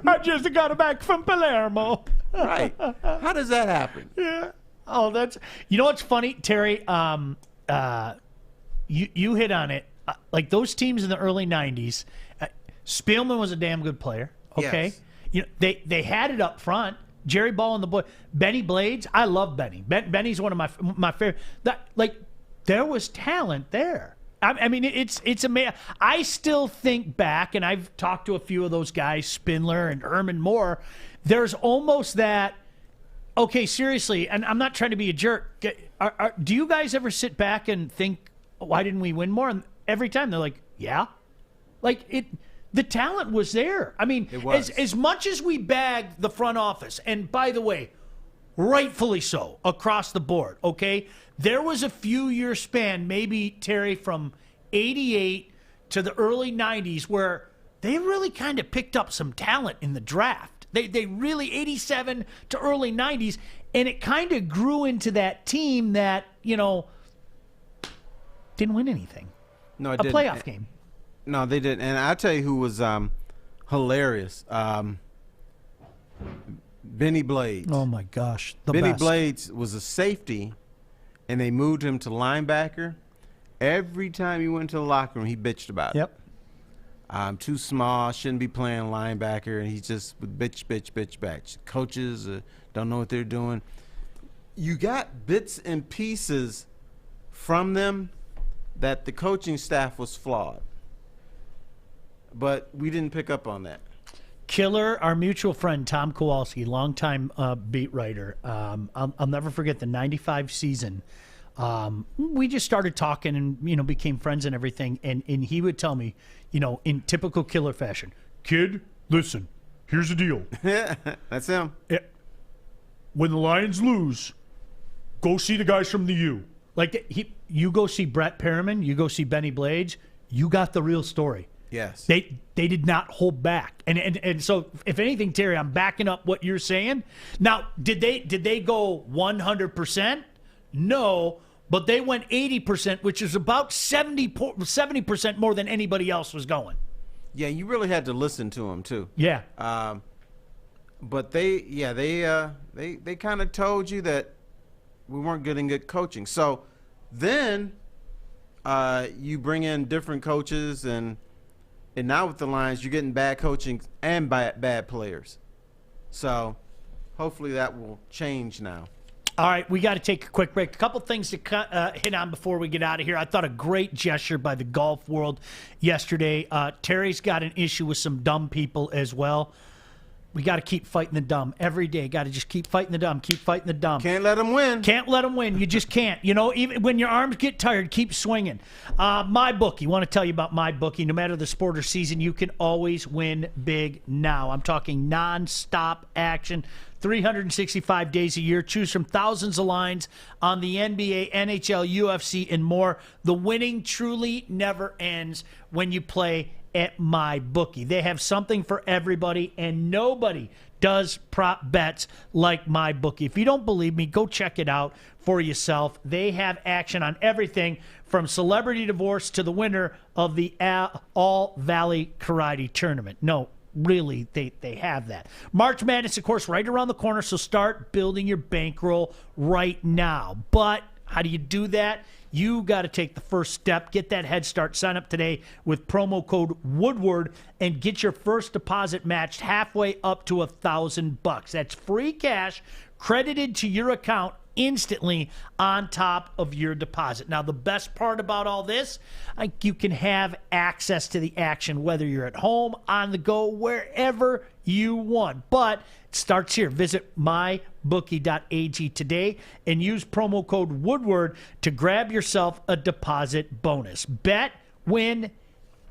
I just got back from Palermo. Right. How does that happen? Yeah. Oh, that's. You know what's funny, Terry? You hit on it. Like those teams in the early '90s, Spielman was a damn good player. Okay. Yes. You know they had it up front. Jerry Ball and the boy Benny Blades. I love Benny. Benny's one of my favorite. There was talent there. I mean, it's amazing. I still think back, and I've talked to a few of those guys, Spindler and Herman Moore. There's almost that. Okay, seriously, and I'm not trying to be a jerk. Do you guys ever sit back and think, why didn't we win more? And every time they're like, yeah, the talent was there. I mean, as much as we bagged the front office, and by the way, rightfully so across the board. Okay, there was a few-year span, maybe Terry, from '88 to the early '90s, where they really kind of picked up some talent in the draft. They really, 87 to early 90s, and it kind of grew into that team that, didn't win anything. No, it a didn't. Playoff game. No, they didn't. And I'll tell you who was hilarious. Benny Blades. Oh, my gosh. Benny best. Blades was a safety, and they moved him to linebacker. Every time he went to the locker room, he bitched about it. Yep. I'm too small, shouldn't be playing linebacker, and he just would bitch back. Coaches don't know what they're doing. You got bits and pieces from them that the coaching staff was flawed. But we didn't pick up on that. Killer, our mutual friend, Tom Kowalski, longtime beat writer. I'll never forget the 95 season. We just started talking and, became friends and everything. And he would tell me, in typical Killer fashion, kid, listen, here's the deal. That's him. When the Lions lose, go see the guys from the U. You go see Brett Perriman, you go see Benny Blades, you got the real story. Yes. They did not hold back. And so, if anything, Terry, I'm backing up what you're saying. Now, did they go 100%? No, but they went 80%, which is about 70% more than anybody else was going. Yeah, you really had to listen to them too. Yeah. But they kind of told you that we weren't getting good coaching. So then you bring in different coaches, and now with the Lions, you're getting bad coaching and bad players. So hopefully that will change now. All right, we got to take a quick break. A couple things to hit on before we get out of here. I thought a great gesture by the golf world yesterday. Terry's got an issue with some dumb people as well. We got to keep fighting the dumb every day. Got to just keep fighting the dumb. Keep fighting the dumb. Can't let them win. Can't let them win. You just can't. Even when your arms get tired, keep swinging. MyBookie. Want to tell you about MyBookie. No matter the sport or season, you can always win big now. I'm talking non-stop action. 365 days a year. Choose from thousands of lines on the NBA, NHL, UFC, and more. The winning truly never ends when you play at MyBookie. They have something for everybody, and nobody does prop bets like MyBookie. If you don't believe me, go check it out for yourself. They have action on everything from celebrity divorce to the winner of the All Valley Karate Tournament. No, really, they have that. March Madness, of course, right around the corner, so start building your bankroll right now. But how do you do that? You got to take the first step. Get that head start. Sign up today with promo code Woodward and get your first deposit matched halfway up to $1,000. That's free cash credited to your account instantly on top of your deposit. Now, the best part about all this, you can have access to the action, whether you're at home, on the go, wherever you want. But it starts here. Visit mybookie.ag today and use promo code Woodward to grab yourself a deposit bonus. Bet, win,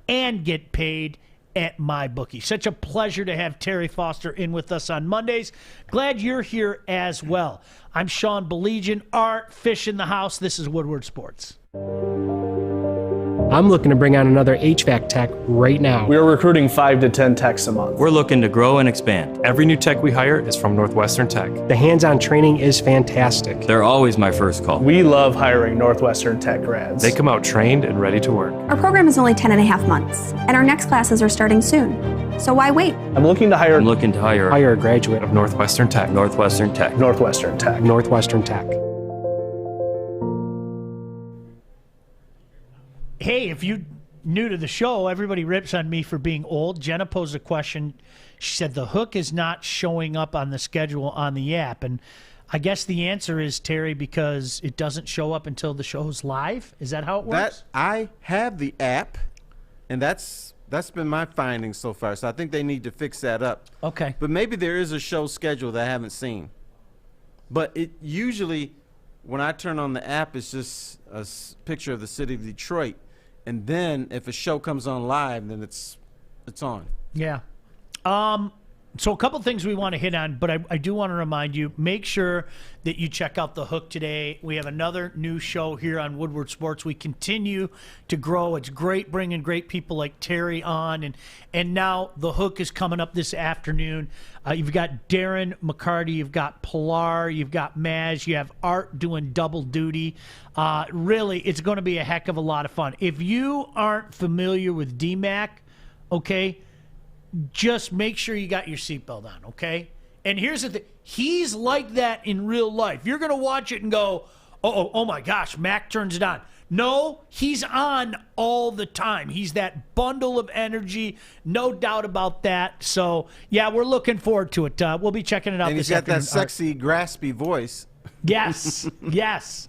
and get paid at MyBookie. Such a pleasure to have Terry Foster in with us on Mondays. Glad you're here as well. I'm Sean Baligian, Art Fish in the house. This is Woodward Sports. I'm looking to bring on another HVAC tech right now. We are recruiting 5 to 10 techs a month. We're looking to grow and expand. Every new tech we hire is from Northwestern Tech. The hands-on training is fantastic. They're always my first call. We love hiring Northwestern Tech grads. They come out trained and ready to work. Our program is only 10.5 months, and our next classes are starting soon. So why wait? I'm looking to hire Hire a graduate of Northwestern Tech. Northwestern Tech. Northwestern Tech. Northwestern Tech. Hey, if you new to the show, everybody rips on me for being old. Jenna posed a question. She said the hook is not showing up on the schedule on the app. And I guess the answer is, Terry, because it doesn't show up until the show's live. Is that how it works? I have the app, and that's been my findings so far. So I think they need to fix that up. Okay. But maybe there is a show schedule that I haven't seen. But it usually, when I turn on the app, it's just a picture of the city of Detroit. And then if a show comes on live, then it's on. Yeah. So a couple things we want to hit on, but I do want to remind you, make sure that you check out The Hook today. We have another new show here on Woodward Sports. We continue to grow. It's great bringing great people like Terry on, and now The Hook is coming up this afternoon. You've got Darren, McCarty, you've got Pilar, you've got Maz, you have Art doing double duty. Really, it's going to be a heck of a lot of fun. If you aren't familiar with DMAC, okay, just make sure you got your seatbelt on, okay? And here's the thing. He's like that in real life. You're going to watch it and go, oh my gosh, Mac turns it on. No, he's on all the time. He's that bundle of energy, no doubt about that. So, yeah, we're looking forward to it. We'll be checking it out this afternoon. And he's got that sexy, graspy voice. Yes, yes.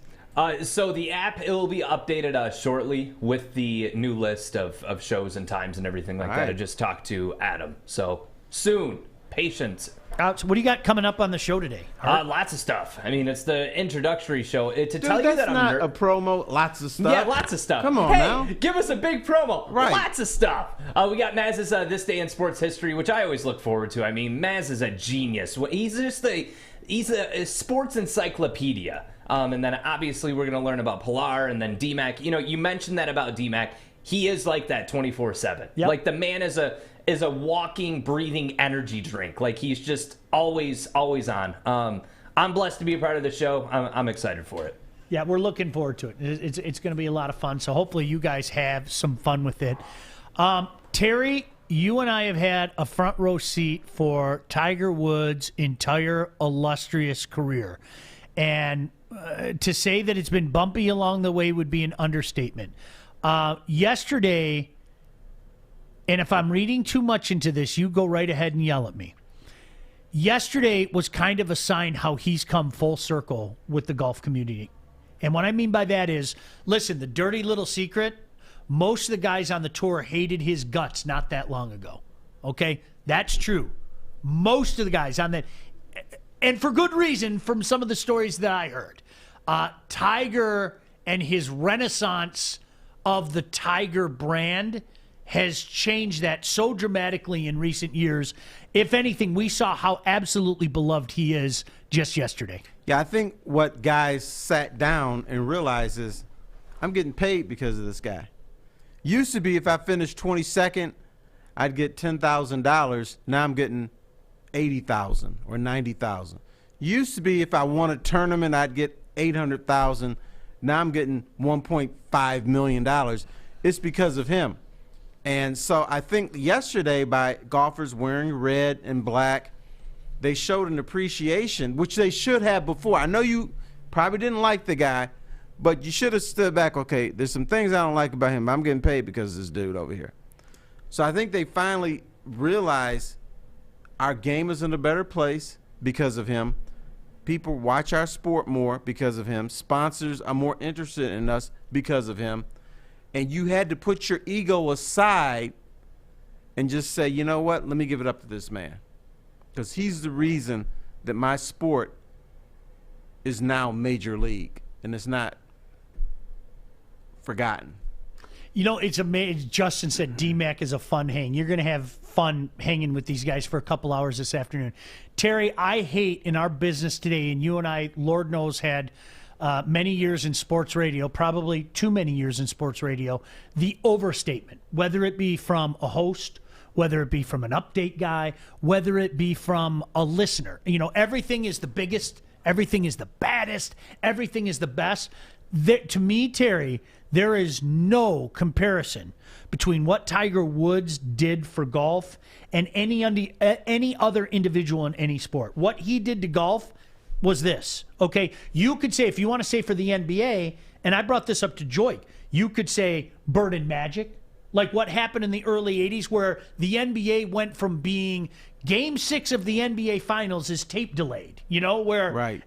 So the app, it will be updated shortly with the new list of shows and times and everything like that. I just talked to Adam. So soon, patience. So what do you got coming up on the show today? Lots of stuff. I mean, it's the introductory show. Tell you that that's not a promo. Lots of stuff. Yeah, lots of stuff. Come on now. Give us a big promo. Right. Lots of stuff. We got Maz's This Day in Sports History, which I always look forward to. I mean, Maz is a genius. He's a sports encyclopedia. And then obviously we're going to learn about Pilar and then DMAC. You know, you mentioned that about DMAC. He is like that 24/7. Yep. Like the man is a walking, breathing energy drink. Like he's just always on. I'm blessed to be a part of the show. I'm excited for it. Yeah, we're looking forward to it. It's going to be a lot of fun. So hopefully you guys have some fun with it. Terry, you and I have had a front row seat for Tiger Woods' entire illustrious career. And to say that it's been bumpy along the way would be an understatement. Yesterday, and if I'm reading too much into this, you go right ahead and yell at me. Yesterday was kind of a sign how he's come full circle with the golf community. And what I mean by that is, listen, the dirty little secret, most of the guys on the tour hated his guts not that long ago. Okay? That's true. Most of the guys on that, and for good reason from some of the stories that I heard. Tiger and his renaissance of the Tiger brand has changed that so dramatically in recent years. If anything, we saw how absolutely beloved he is just yesterday. Yeah, I think what guys sat down and realized is I'm getting paid because of this guy. Used to be if I finished 22nd, I'd get $10,000. Now I'm getting $80,000 or $90,000. Used to be if I won a tournament, I'd get $800,000. Now I'm getting $1.5 million. It's because of him. And so I think yesterday by golfers wearing red and black, they showed an appreciation, which they should have before. I know you probably didn't like the guy, but you should have stood back. Okay, there's some things I don't like about him, but I'm getting paid because of this dude over here. So I think they finally realized our game is in a better place because of him. People watch our sport more because of him. Sponsors are more interested in us because of him. And you had to put your ego aside and just say, you know what, let me give it up to this man. Because he's the reason that my sport is now major league and it's not forgotten. You know, it's amazing. Justin said DMAC is a fun hang. You're going to have fun hanging with these guys for a couple hours this afternoon. Terry, I hate in our business today, and you and I, Lord knows, had many years in sports radio, probably too many years in sports radio, the overstatement, whether it be from a host, whether it be from an update guy, whether it be from a listener. You know, everything is the biggest, everything is the baddest, everything is the best. To me, Terry, there is no comparison between what Tiger Woods did for golf and any other individual in any sport. What he did to golf was this, okay? You could say, if you want to say for the NBA, and I brought this up to Joique, you could say Bird and Magic, like what happened in the early 80s where the NBA went from being Game 6 of the NBA Finals is tape delayed, you know, where... Right.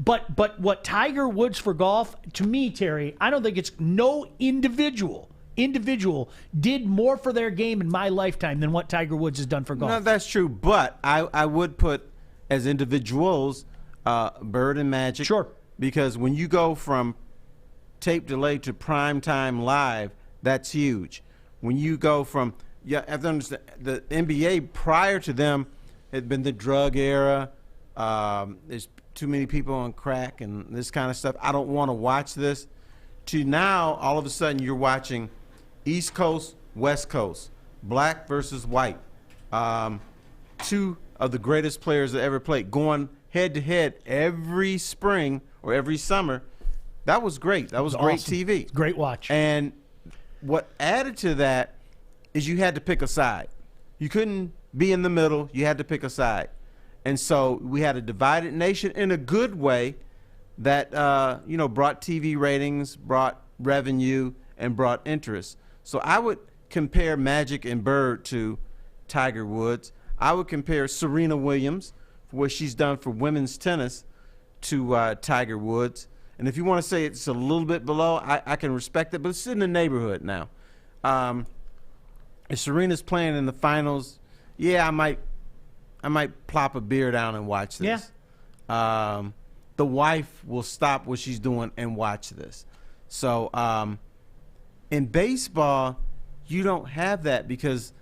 But what Tiger Woods for golf, to me, Terry, I don't think it's no individual did more for their game in my lifetime than what Tiger Woods has done for golf. No, that's true. But I would put as individuals Bird and Magic. Sure. Because when you go from tape delay to prime time live, that's huge. When you go from, you have to understand, the NBA prior to them had been the drug era. There's too many people on crack and this kind of stuff. I don't want to watch this. To now, all of a sudden, you're watching East Coast, West Coast, black versus white. Two of the greatest players that ever played going head-to-head every spring or every summer. That was great. That was great awesome. TV. Great watch. And what added to that is you had to pick a side. You couldn't be in the middle. You had to pick a side. And so we had a divided nation in a good way that, brought TV ratings, brought revenue, and brought interest. So I would compare Magic and Bird to Tiger Woods. I would compare Serena Williams, for what she's done for women's tennis, to Tiger Woods. And if you want to say it's a little bit below, I can respect it, but it's in the neighborhood now. If Serena's playing in the finals, yeah, I might plop a beer down and watch this. Yeah. The wife will stop what she's doing and watch this. So in baseball, you don't have that because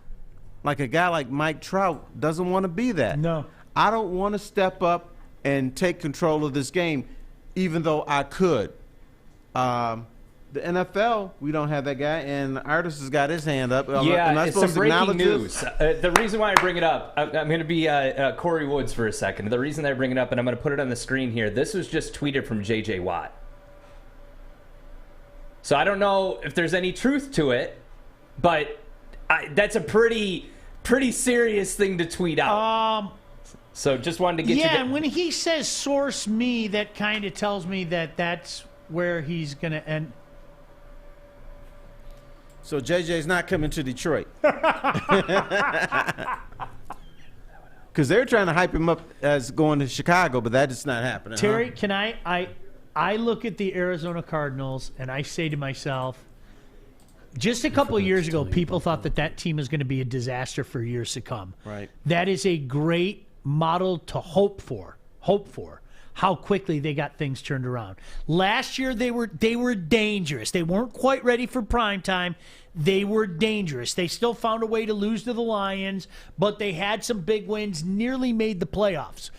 like a guy like Mike Trout doesn't want to be that. No. I don't want to step up and take control of this game, even though I could. The NFL, we don't have that guy, and Artis has got his hand up. Yeah, it's some breaking news. The reason why I bring it up, I'm going to be Corey Woods for a second. The reason that I bring it up, and I'm going to put it on the screen here, this was just tweeted from J.J. Watt. So I don't know if there's any truth to it, but that's a pretty serious thing to tweet out. So just wanted to get you. Yeah, and when he says source me, that kind of tells me that that's where he's going to end. So JJ's not coming to Detroit. Because they're trying to hype him up as going to Chicago, but that is not happening. Terry, can I look at the Arizona Cardinals and I say to myself, just a couple of years ago, people thought that team was going to be a disaster for years to come. Right. That is a great model to hope for how quickly they got things turned around. Last year they were dangerous. They weren't quite ready for prime time. They were dangerous. They still found a way to lose to the Lions, but they had some big wins, nearly made the playoffs.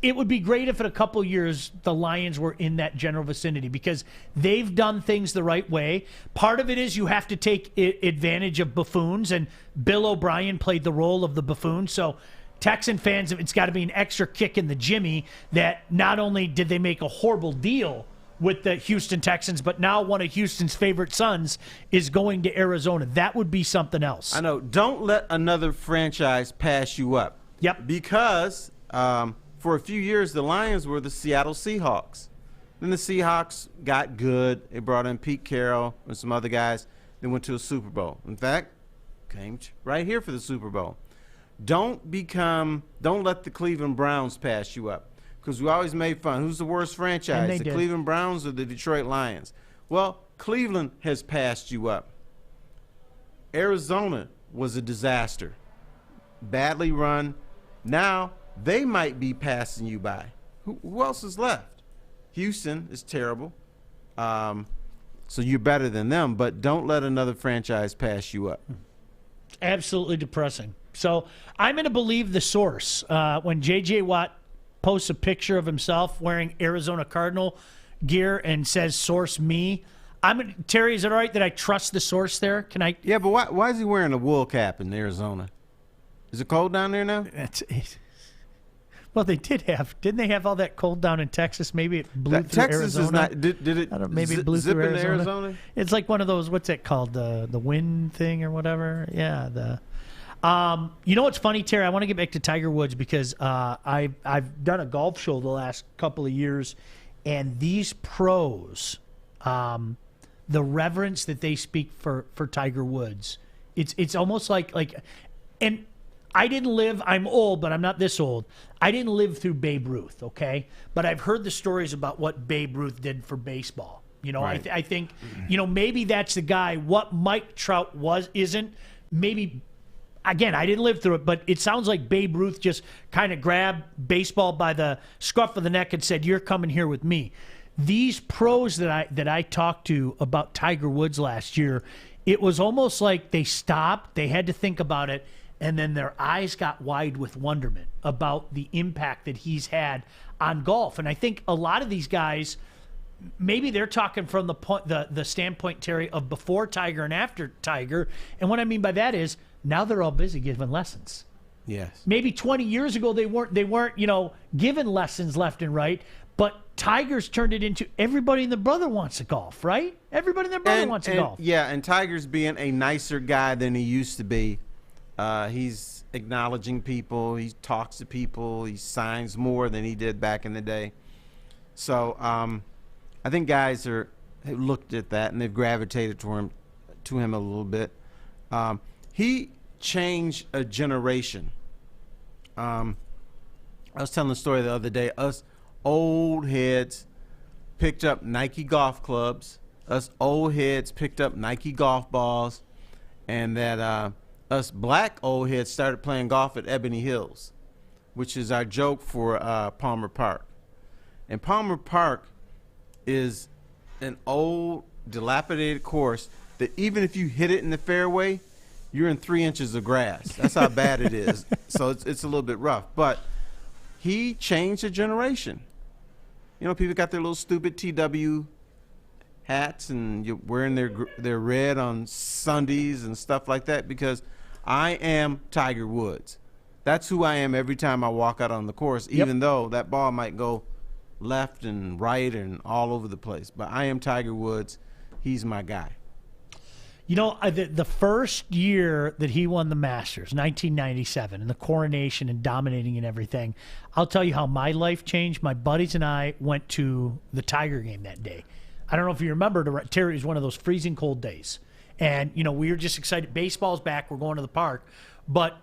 It would be great if in a couple years the Lions were in that general vicinity because they've done things the right way. Part of it is you have to take advantage of buffoons, and Bill O'Brien played the role of the buffoon. So Texan fans, it's got to be an extra kick in the jimmy that not only did they make a horrible deal with the Houston Texans, but now one of Houston's favorite sons is going to Arizona. That would be something else. I know. Don't let another franchise pass you up. Yep. Because for a few years, the Lions were the Seattle Seahawks. Then the Seahawks got good. They brought in Pete Carroll and some other guys. They went to a Super Bowl. In fact, came right here for the Super Bowl. Don't let the Cleveland Browns pass you up. Because we always made fun. Who's the worst franchise, the Cleveland Browns or the Detroit Lions? Well, Cleveland has passed you up. Arizona was a disaster. Badly run. Now they might be passing you by. Who else is left? Houston is terrible. So you're better than them, but don't let another franchise pass you up. Absolutely depressing. So I'm going to believe the source. When J.J. Watt posts a picture of himself wearing Arizona Cardinal gear and says, "Source me." Terry, is it all right that I trust the source there? Can I? Yeah, but why is he wearing a wool cap in Arizona? Is it cold down there now? Well, didn't they have all that cold down in Texas? Maybe it blew through Texas Arizona. Is not. Did it? Maybe it blew zip through into Arizona. It's like one of those. What's it called? The wind thing or whatever. Yeah. You know what's funny, Terry? I want to get back to Tiger Woods because I've done a golf show the last couple of years, and these pros, the reverence that they speak for Tiger Woods, it's almost like and. I didn't live, I'm old, but I'm not this old. I didn't live through Babe Ruth, okay? But I've heard the stories about what Babe Ruth did for baseball. You know, right. I think, maybe that's the guy. What Mike Trout isn't. Maybe, again, I didn't live through it, but it sounds like Babe Ruth just kind of grabbed baseball by the scruff of the neck and said, "You're coming here with me." These pros that I talked to about Tiger Woods last year, it was almost like they stopped, they had to think about it, and then their eyes got wide with wonderment about the impact that he's had on golf. And I think a lot of these guys, maybe they're talking from the standpoint, Terry, of before Tiger and after Tiger. And what I mean by that is now they're all busy giving lessons. Yes. Maybe 20 years ago they weren't giving lessons left and right. But Tiger's turned it into everybody and their brother wants to golf, right? Everybody and their brother wants to golf. Yeah, and Tiger's being a nicer guy than he used to be. He's acknowledging people. He talks to people. He signs more than he did back in the day. So I think guys have looked at that and they've gravitated to him a little bit. He changed a generation. I was telling the story the other day. Us old heads picked up Nike golf clubs. Us old heads picked up Nike golf balls, and that us black old heads started playing golf at Ebony Hills, which is our joke for Palmer Park. And Palmer Park is an old, dilapidated course that even if you hit it in the fairway, you're in 3 inches of grass. That's how bad it is. So it's a little bit rough. But he changed a generation. People got their little stupid TW hats and you're wearing their red on Sundays and stuff like that because I am Tiger Woods. That's who I am every time I walk out on the course, even though that ball might go left and right and all over the place. But I am Tiger Woods. He's my guy. The first year that he won the Masters, 1997, and the coronation and dominating and everything, I'll tell you how my life changed. My buddies and I went to the Tiger game that day. I don't know if you remember, Terry, it was one of those freezing cold days. And, we were just excited. Baseball's back. We're going to the park. But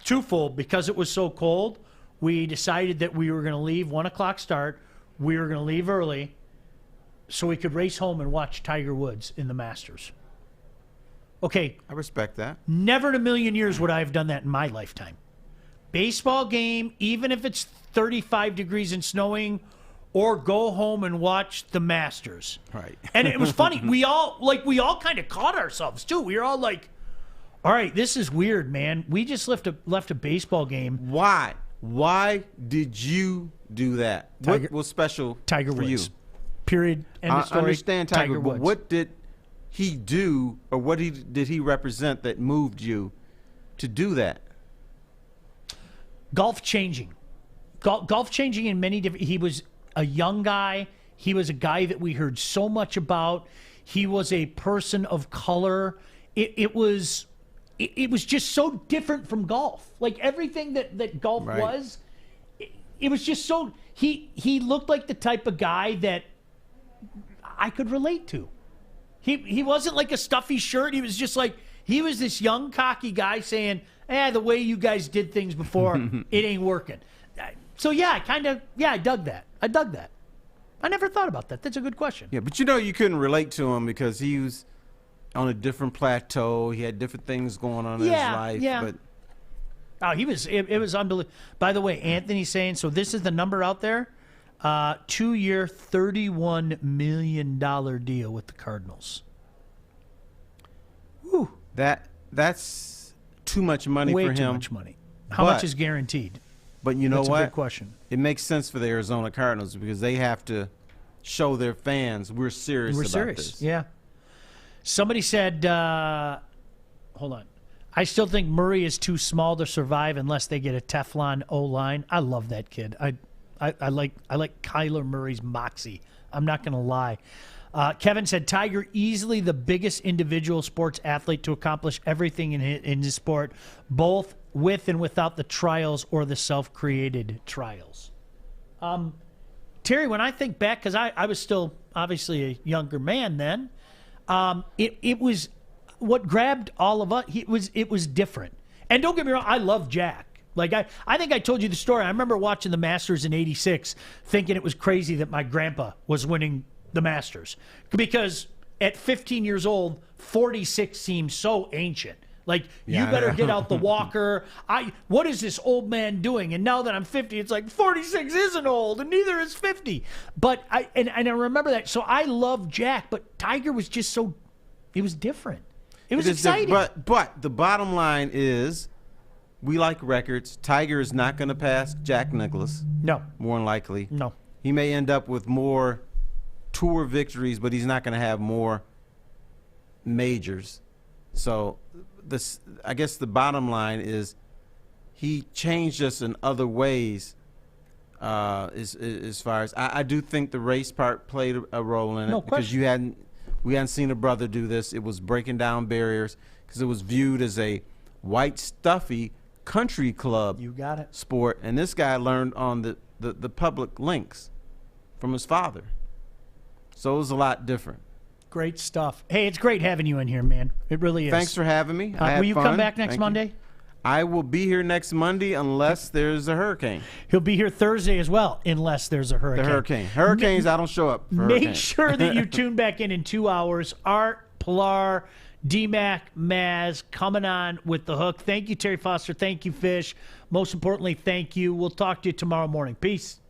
twofold, because it was so cold, we decided that we were going to leave 1 o'clock start. We were going to leave early so we could race home and watch Tiger Woods in the Masters. Okay. I respect that. Never in a million years would I have done that in my lifetime. Baseball game, even if it's 35 degrees and snowing, or go home and watch the Masters. Right. And it was funny. We all kind of caught ourselves too. We were all like, all right, this is weird, man. We just left a baseball game. Why? Why did you do that? What was special Tiger for Woods. you? Period. End of story. I understand Tiger, but Woods. what did he do, or what did he represent that moved you to do that? Golf changing. Golf changing in many different. He was a young guy. He was a guy that we heard so much about. He was a person of color. It was just so different from golf. Like everything that golf was, it was just so. He looked like the type of guy that I could relate to. He wasn't like a stuffy shirt. He was just like, he was this young, cocky guy saying, the way you guys did things before, it ain't working. So, I dug that. I never thought about that. That's a good question. Yeah, but you couldn't relate to him because he was on a different plateau. He had different things going on in his life. Yeah. But it was unbelievable. By the way, Anthony's saying, so this is the number out there, 2-year, $31 million deal with the Cardinals. Whew. That's too much money Way for him. Way too much money. How much is guaranteed? But you know That's what? a good question. It makes sense for the Arizona Cardinals because they have to show their fans we're serious about this. Yeah. Somebody said, hold on. I still think Murray is too small to survive unless they get a Teflon O-line. I love that kid. I like Kyler Murray's moxie. I'm not going to lie. Kevin said, Tiger easily the biggest individual sports athlete to accomplish everything in his sport, both with and without the trials or the self-created trials. Terry, when I think back, because I was still obviously a younger man then, it was what grabbed all of us. It was different. And don't get me wrong, I love Jack. Like I think I told you the story. I remember watching the Masters in '86, thinking it was crazy that my grandpa was winning the Masters, because at 15 years old, 46 seems so ancient. Like, you better get out the walker. What is this old man doing? And now that I'm 50, it's like 46 isn't old, and neither is 50. But I remember that. So I love Jack, but Tiger was just so, it was different. It was exciting. But the bottom line is, we like records. Tiger is not going to pass Jack Nicklaus. No. More than likely. No. He may end up with more tour victories, but he's not going to have more majors. So I guess the bottom line is he changed us in other ways. As far as I do think the race part played a role in it, because we hadn't seen a brother do this. It was breaking down barriers because it was viewed as a white stuffy country club sport, and this guy learned on the public links from his father. So it was a lot different. Great stuff. Hey, it's great having you in here, man. It really is. Thanks for having me. Will you come back next Monday? I will be here next Monday unless there's a hurricane. He'll be here Thursday as well, unless there's a hurricane. Hurricanes, I don't show up for Make sure that you tune back in 2 hours. Art, Pilar, D-Mac, Maz coming on with the hook. Thank you, Terry Foster. Thank you, Fish. Most importantly, thank you. We'll talk to you tomorrow morning. Peace.